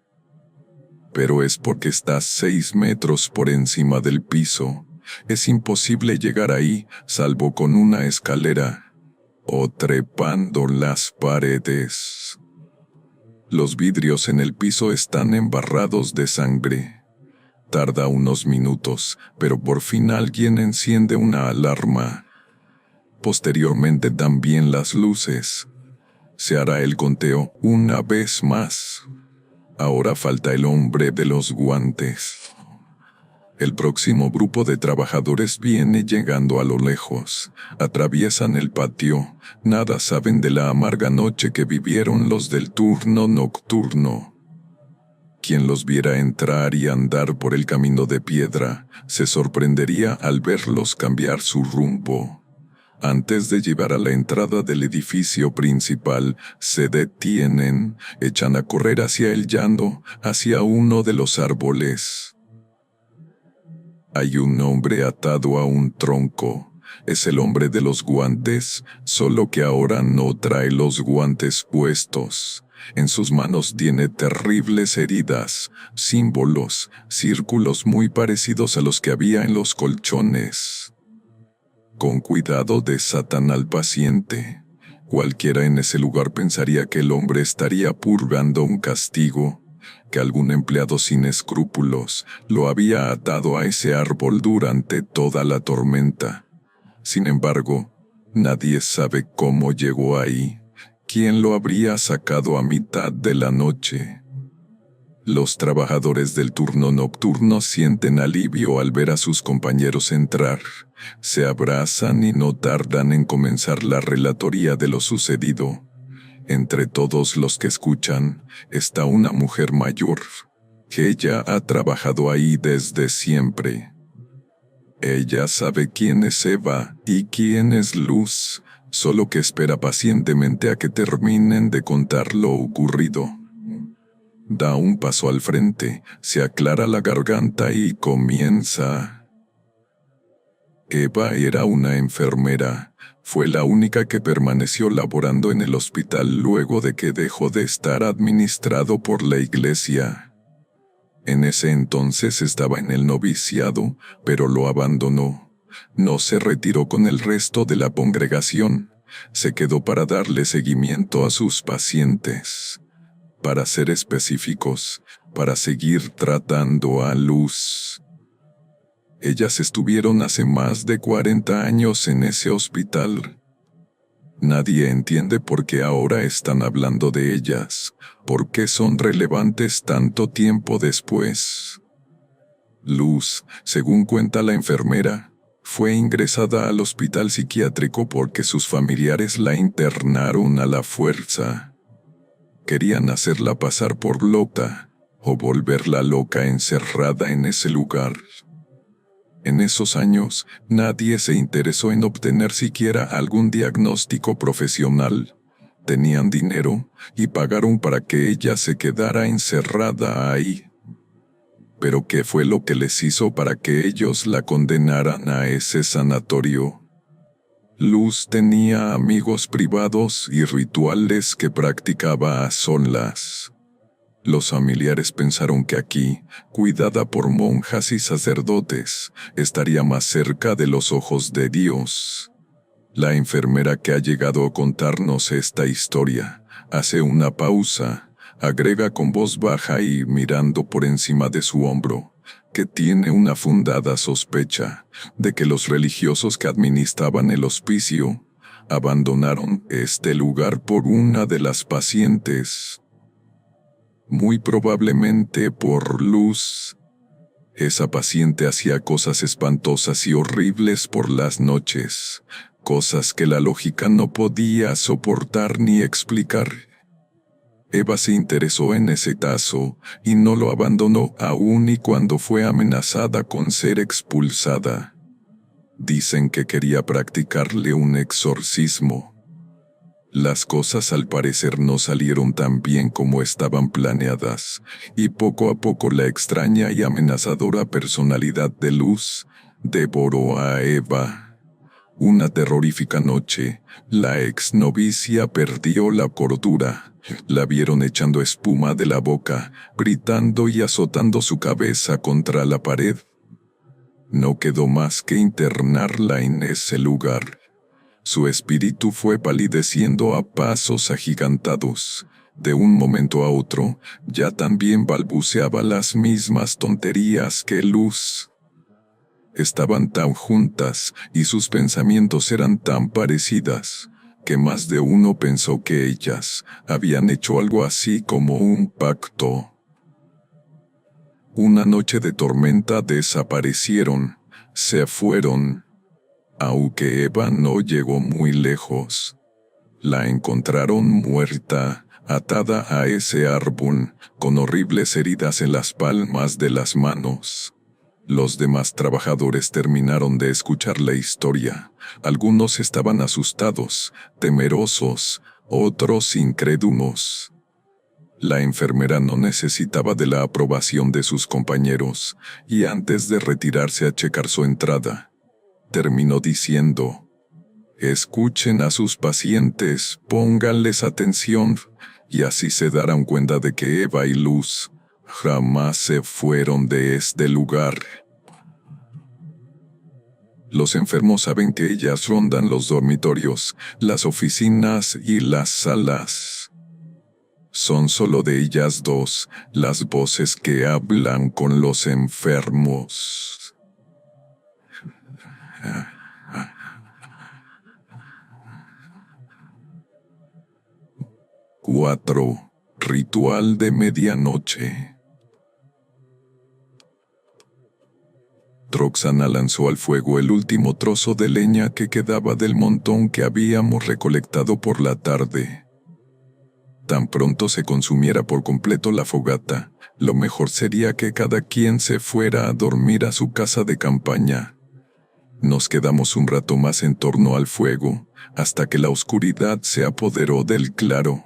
Pero es porque está 6 metros por encima del piso. Es imposible llegar ahí, salvo con una escalera o trepando las paredes. Los vidrios en el piso están embarrados de sangre. Tarda unos minutos, pero por fin alguien enciende una alarma. Posteriormente también las luces. Se hará el conteo una vez más. Ahora falta el hombre de los guantes. El próximo grupo de trabajadores viene llegando a lo lejos. Atraviesan el patio. Nada saben de la amarga noche que vivieron los del turno nocturno. Quien los viera entrar y andar por el camino de piedra, se sorprendería al verlos cambiar su rumbo. Antes de llegar a la entrada del edificio principal, se detienen, echan a correr hacia el llano, hacia uno de los árboles. Hay un hombre atado a un tronco. Es el hombre de los guantes, solo que ahora no trae los guantes puestos. En sus manos tiene terribles heridas, símbolos, círculos muy parecidos a los que había en los colchones. Con cuidado desatan al paciente. Cualquiera en ese lugar pensaría que el hombre estaría purgando un castigo, que algún empleado sin escrúpulos lo había atado a ese árbol durante toda la tormenta. Sin embargo, nadie sabe cómo llegó ahí, quién lo habría sacado a mitad de la noche. Los trabajadores del turno nocturno sienten alivio al ver a sus compañeros entrar. Se abrazan y no tardan en comenzar la relatoría de lo sucedido. Entre todos los que escuchan, está una mujer mayor, que ella ha trabajado ahí desde siempre. Ella sabe quién es Eva y quién es Luz, solo que espera pacientemente a que terminen de contar lo ocurrido. Da un paso al frente, se aclara la garganta y comienza. Eva era una enfermera. Fue la única que permaneció laborando en el hospital luego de que dejó de estar administrado por la iglesia. En ese entonces estaba en el noviciado, pero lo abandonó. No se retiró con el resto de la congregación. Se quedó para darle seguimiento a sus pacientes. Para ser específicos, para seguir tratando a Luz. Ellas estuvieron hace más de 40 años en ese hospital. Nadie entiende por qué ahora están hablando de ellas, por qué son relevantes tanto tiempo después. Luz, según cuenta la enfermera, fue ingresada al hospital psiquiátrico porque sus familiares la internaron a la fuerza. Querían hacerla pasar por loca, o volverla loca encerrada en ese lugar. En esos años, nadie se interesó en obtener siquiera algún diagnóstico profesional. Tenían dinero y pagaron para que ella se quedara encerrada ahí. Pero ¿qué fue lo que les hizo para que ellos la condenaran a ese sanatorio? Luz tenía amigos privados y rituales que practicaba a solas. Los familiares pensaron que aquí, cuidada por monjas y sacerdotes, estaría más cerca de los ojos de Dios. La enfermera que ha llegado a contarnos esta historia hace una pausa, agrega con voz baja y mirando por encima de su hombro, que tiene una fundada sospecha de que los religiosos que administraban el hospicio abandonaron este lugar por una de las pacientes. Muy probablemente por Luz. Esa paciente hacía cosas espantosas y horribles por las noches, cosas que la lógica no podía soportar ni explicar. Eva se interesó en ese caso y no lo abandonó aún y cuando fue amenazada con ser expulsada. Dicen que quería practicarle un exorcismo. Las cosas al parecer no salieron tan bien como estaban planeadas, y poco a poco la extraña y amenazadora personalidad de Luz devoró a Eva. Una terrorífica noche, la exnovicia perdió la cordura. La vieron echando espuma de la boca, gritando y azotando su cabeza contra la pared. No quedó más que internarla en ese lugar. Su espíritu fue palideciendo a pasos agigantados. De un momento a otro, ya también balbuceaba las mismas tonterías que Luz. Estaban tan juntas y sus pensamientos eran tan parecidas, que más de uno pensó que ellas habían hecho algo así como un pacto. Una noche de tormenta desaparecieron, se fueron. Aunque Eva no llegó muy lejos. La encontraron muerta, atada a ese árbol, con horribles heridas en las palmas de las manos. Los demás trabajadores terminaron de escuchar la historia. Algunos estaban asustados, temerosos, otros incrédulos. La enfermera no necesitaba de la aprobación de sus compañeros, y antes de retirarse a checar su entrada, terminó diciendo: escuchen a sus pacientes, pónganles atención, y así se darán cuenta de que Eva y Luz jamás se fueron de este lugar. Los enfermos saben que ellas rondan los dormitorios, las oficinas y las salas. Son solo de ellas dos las voces que hablan con los enfermos. 4. Ritual de medianoche. Roxana lanzó al fuego el último trozo de leña que quedaba del montón que habíamos recolectado por la tarde. Tan pronto se consumiera por completo la fogata, lo mejor sería que cada quien se fuera a dormir a su casa de campaña. Nos quedamos un rato más en torno al fuego, hasta que la oscuridad se apoderó del claro.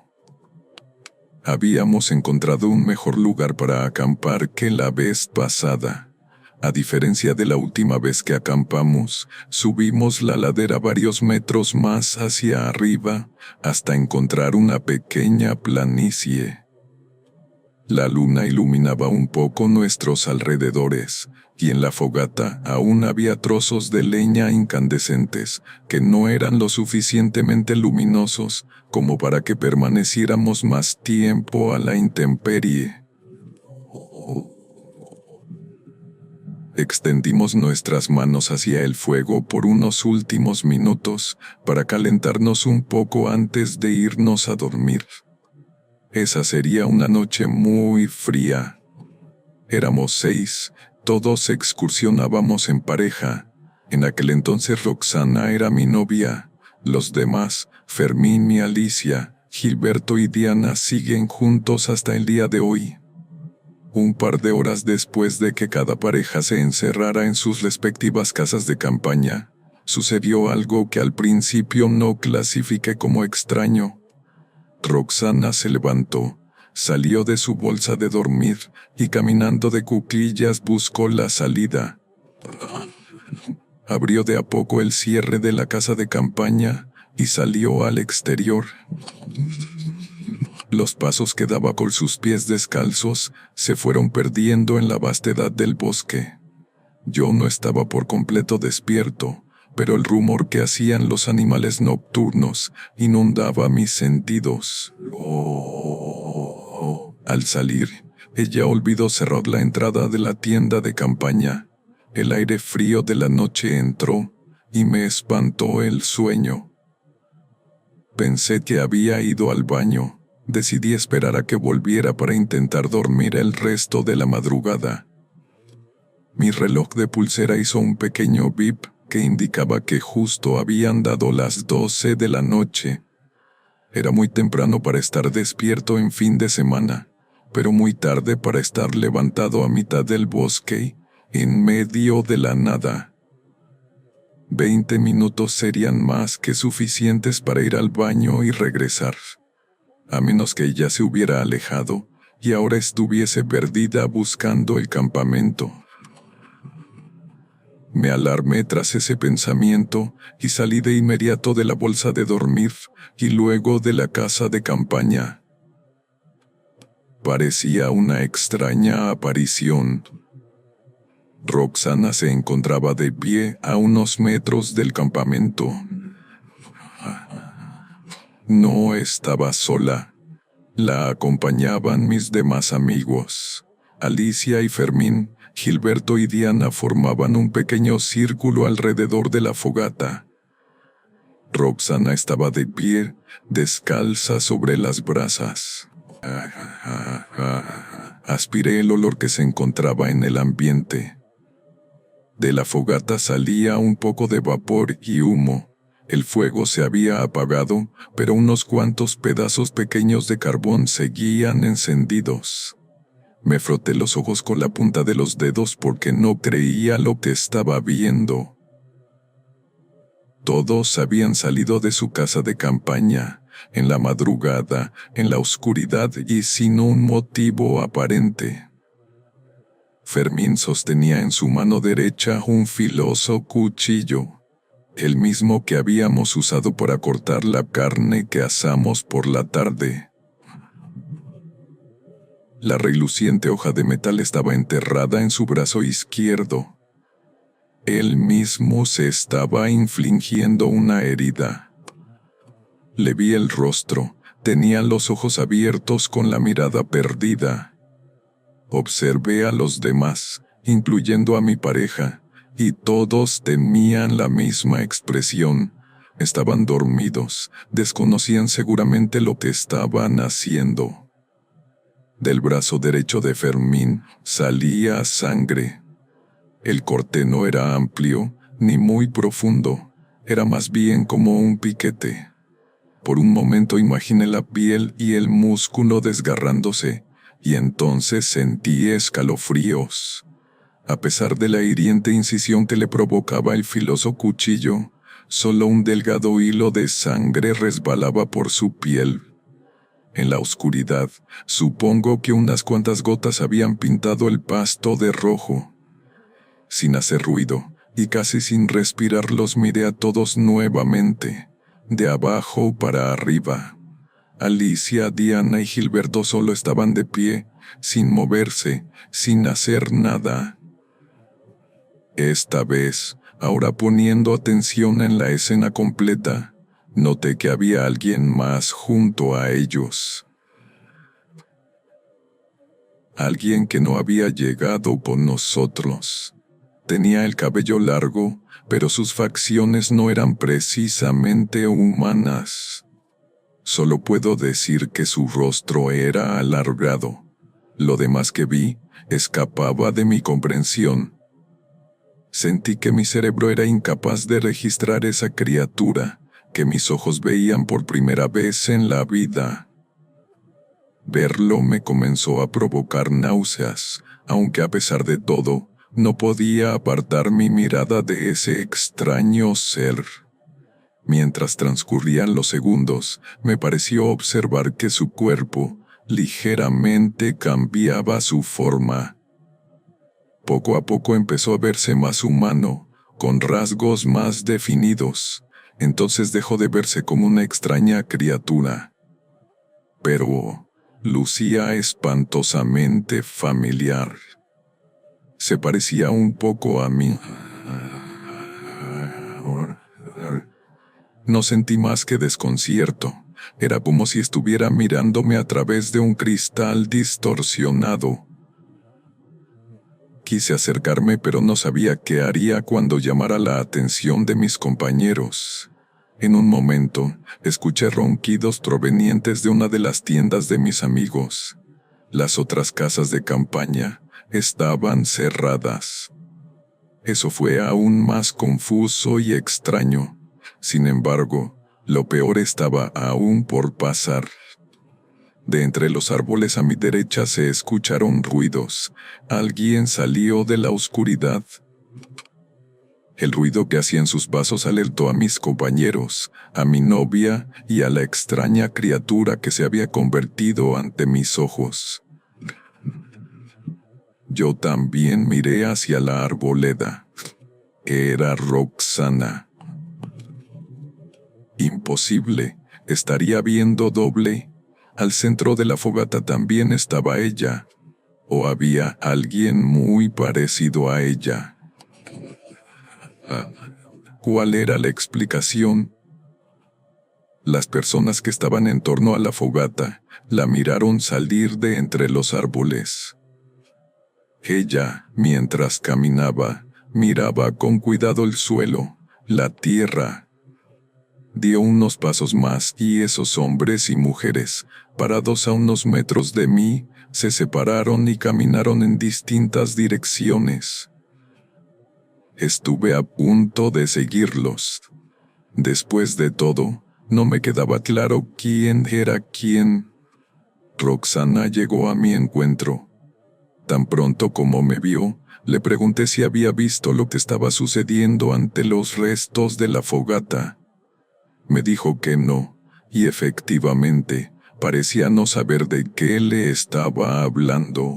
Habíamos encontrado un mejor lugar para acampar que la vez pasada. A diferencia de la última vez que acampamos, subimos la ladera varios metros más hacia arriba, hasta encontrar una pequeña planicie. La luna iluminaba un poco nuestros alrededores, y en la fogata aún había trozos de leña incandescentes, que no eran lo suficientemente luminosos como para que permaneciéramos más tiempo a la intemperie. Extendimos nuestras manos hacia el fuego por unos últimos minutos para calentarnos un poco antes de irnos a dormir. Esa sería una noche muy fría. Éramos 6, todos excursionábamos en pareja. En aquel entonces Roxana era mi novia. Los demás, Fermín y Alicia, Gilberto y Diana, siguen juntos hasta el día de hoy. Un par de horas después de que cada pareja se encerrara en sus respectivas casas de campaña, sucedió algo que al principio no clasifiqué como extraño. Roxana se levantó, salió de su bolsa de dormir y caminando de cuclillas buscó la salida. Abrió de a poco el cierre de la casa de campaña y salió al exterior. Los pasos que daba con sus pies descalzos se fueron perdiendo en la vastedad del bosque. Yo no estaba por completo despierto, pero el rumor que hacían los animales nocturnos inundaba mis sentidos. Al salir, ella olvidó cerrar la entrada de la tienda de campaña. El aire frío de la noche entró y me espantó el sueño. Pensé que había ido al baño. Decidí esperar a que volviera para intentar dormir el resto de la madrugada. Mi reloj de pulsera hizo un pequeño bip que indicaba que justo habían dado las 12 de la noche. Era muy temprano para estar despierto en fin de semana, pero muy tarde para estar levantado a mitad del bosque, en medio de la nada. 20 minutos serían más que suficientes para ir al baño y regresar. A menos que ella se hubiera alejado y ahora estuviese perdida buscando el campamento. Me alarmé tras ese pensamiento y salí de inmediato de la bolsa de dormir y luego de la casa de campaña. Parecía una extraña aparición. Roxana se encontraba de pie a unos metros del campamento. No estaba sola. La acompañaban mis demás amigos. Alicia y Fermín, Gilberto y Diana formaban un pequeño círculo alrededor de la fogata. Roxana estaba de pie, descalza sobre las brasas. Aspiré el olor que se encontraba en el ambiente. De la fogata salía un poco de vapor y humo. El fuego se había apagado, pero unos cuantos pedazos pequeños de carbón seguían encendidos. Me froté los ojos con la punta de los dedos porque no creía lo que estaba viendo. Todos habían salido de su casa de campaña, en la madrugada, en la oscuridad y sin un motivo aparente. Fermín sostenía en su mano derecha un filoso cuchillo, el mismo que habíamos usado para cortar la carne que asamos por la tarde. La reluciente hoja de metal estaba enterrada en su brazo izquierdo. Él mismo se estaba infligiendo una herida. Le vi el rostro, tenía los ojos abiertos con la mirada perdida. Observé a los demás, incluyendo a mi pareja, y todos tenían la misma expresión. Estaban dormidos, desconocían seguramente lo que estaban haciendo. Del brazo derecho de Fermín salía sangre. El corte no era amplio, ni muy profundo, era más bien como un piquete. Por un momento imaginé la piel y el músculo desgarrándose, y entonces sentí escalofríos. A pesar de la hiriente incisión que le provocaba el filoso cuchillo, solo un delgado hilo de sangre resbalaba por su piel. En la oscuridad, supongo que unas cuantas gotas habían pintado el pasto de rojo. Sin hacer ruido, y casi sin respirar, los miré a todos nuevamente, de abajo para arriba. Alicia, Diana y Gilberto solo estaban de pie, sin moverse, sin hacer nada. Esta vez, ahora poniendo atención en la escena completa, noté que había alguien más junto a ellos. Alguien que no había llegado con nosotros. Tenía el cabello largo, pero sus facciones no eran precisamente humanas. Solo puedo decir que su rostro era alargado. Lo demás que vi escapaba de mi comprensión. Sentí que mi cerebro era incapaz de registrar esa criatura que mis ojos veían por primera vez en la vida. Verlo me comenzó a provocar náuseas, aunque a pesar de todo, no podía apartar mi mirada de ese extraño ser. Mientras transcurrían los segundos, me pareció observar que su cuerpo ligeramente cambiaba su forma. Poco a poco empezó a verse más humano, con rasgos más definidos. Entonces dejó de verse como una extraña criatura. Pero lucía espantosamente familiar. Se parecía un poco a mí. No sentí más que desconcierto. Era como si estuviera mirándome a través de un cristal distorsionado. Quise acercarme, pero no sabía qué haría cuando llamara la atención de mis compañeros. En un momento, escuché ronquidos provenientes de una de las tiendas de mis amigos. Las otras casas de campaña estaban cerradas. Eso fue aún más confuso y extraño. Sin embargo, lo peor estaba aún por pasar. De entre los árboles a mi derecha se escucharon ruidos. Alguien salió de la oscuridad. El ruido que hacían sus pasos alertó a mis compañeros, a mi novia y a la extraña criatura que se había convertido ante mis ojos. Yo también miré hacia la arboleda. Era Roxana. Imposible, estaría viendo doble. Al centro de la fogata también estaba ella. O había alguien muy parecido a ella. ¿Cuál era la explicación? Las personas que estaban en torno a la fogata la miraron salir de entre los árboles. Ella, mientras caminaba, miraba con cuidado el suelo, la tierra. Dio unos pasos más y esos hombres y mujeres, parados a unos metros de mí, se separaron y caminaron en distintas direcciones. Estuve a punto de seguirlos. Después de todo, no me quedaba claro quién era quién. Roxana llegó a mi encuentro. Tan pronto como me vio, le pregunté si había visto lo que estaba sucediendo ante los restos de la fogata. Me dijo que no, y efectivamente, parecía no saber de qué le estaba hablando.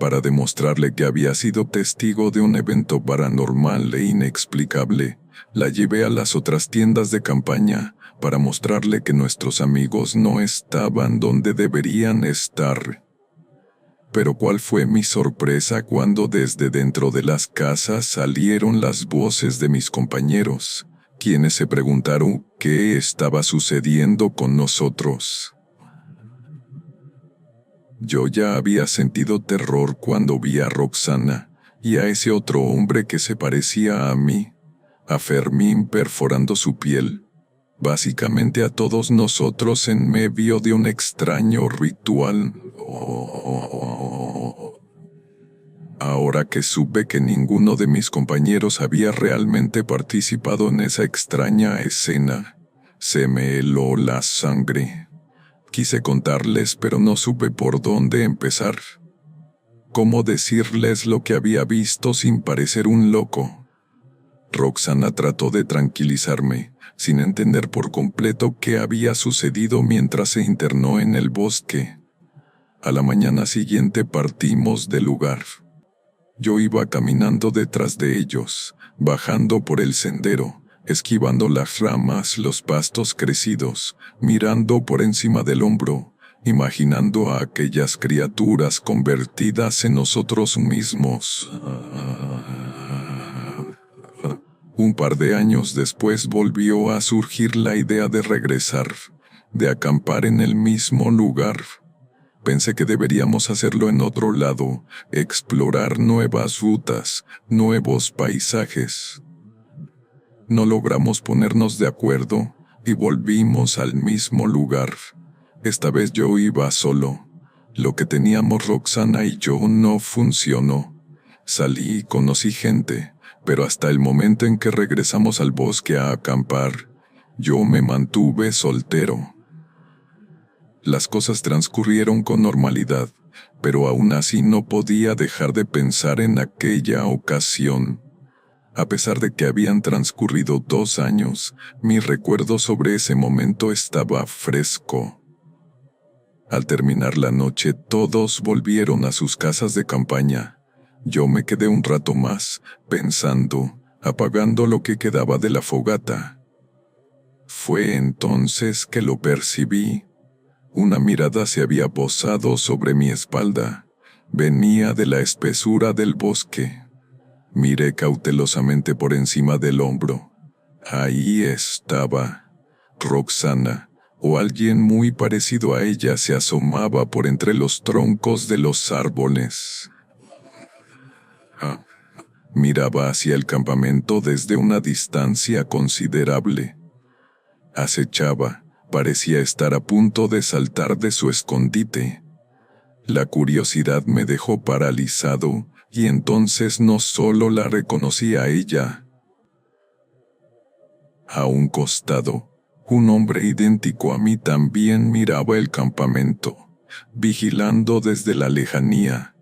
Para demostrarle que había sido testigo de un evento paranormal e inexplicable, la llevé a las otras tiendas de campaña para mostrarle que nuestros amigos no estaban donde deberían estar. Pero ¿cuál fue mi sorpresa cuando desde dentro de las casas salieron las voces de mis compañeros, quienes se preguntaron qué estaba sucediendo con nosotros? Yo ya había sentido terror cuando vi a Roxana y a ese otro hombre que se parecía a mí, a Fermín perforando su piel, básicamente a todos nosotros en medio de un extraño ritual. Ahora que supe que ninguno de mis compañeros había realmente participado en esa extraña escena, se me heló la sangre. Quise contarles, pero no supe por dónde empezar. ¿Cómo decirles lo que había visto sin parecer un loco? Roxana trató de tranquilizarme, sin entender por completo qué había sucedido mientras se internó en el bosque. A la mañana siguiente partimos del lugar. Yo iba caminando detrás de ellos, bajando por el sendero, esquivando las ramas, los pastos crecidos, mirando por encima del hombro, imaginando a aquellas criaturas convertidas en nosotros mismos. Un par de años después volvió a surgir la idea de regresar, de acampar en el mismo lugar. Pensé que deberíamos hacerlo en otro lado, explorar nuevas rutas, nuevos paisajes. No logramos ponernos de acuerdo y volvimos al mismo lugar. Esta vez yo iba solo. Lo que teníamos Roxana y yo no funcionó. Salí y conocí gente, pero hasta el momento en que regresamos al bosque a acampar, yo me mantuve soltero. Las cosas transcurrieron con normalidad, pero aún así no podía dejar de pensar en aquella ocasión. A pesar de que habían transcurrido 2 años, mi recuerdo sobre ese momento estaba fresco. Al terminar la noche, todos volvieron a sus casas de campaña. Yo me quedé un rato más, pensando, apagando lo que quedaba de la fogata. Fue entonces que lo percibí. Una mirada se había posado sobre mi espalda. Venía de la espesura del bosque. Miré cautelosamente por encima del hombro. Ahí estaba. Roxana, o alguien muy parecido a ella, se asomaba por entre los troncos de los árboles. Miraba hacia el campamento desde una distancia considerable. Acechaba. Parecía estar a punto de saltar de su escondite. La curiosidad me dejó paralizado, y entonces no solo la reconocí a ella. A un costado, un hombre idéntico a mí también miraba el campamento, vigilando desde la lejanía.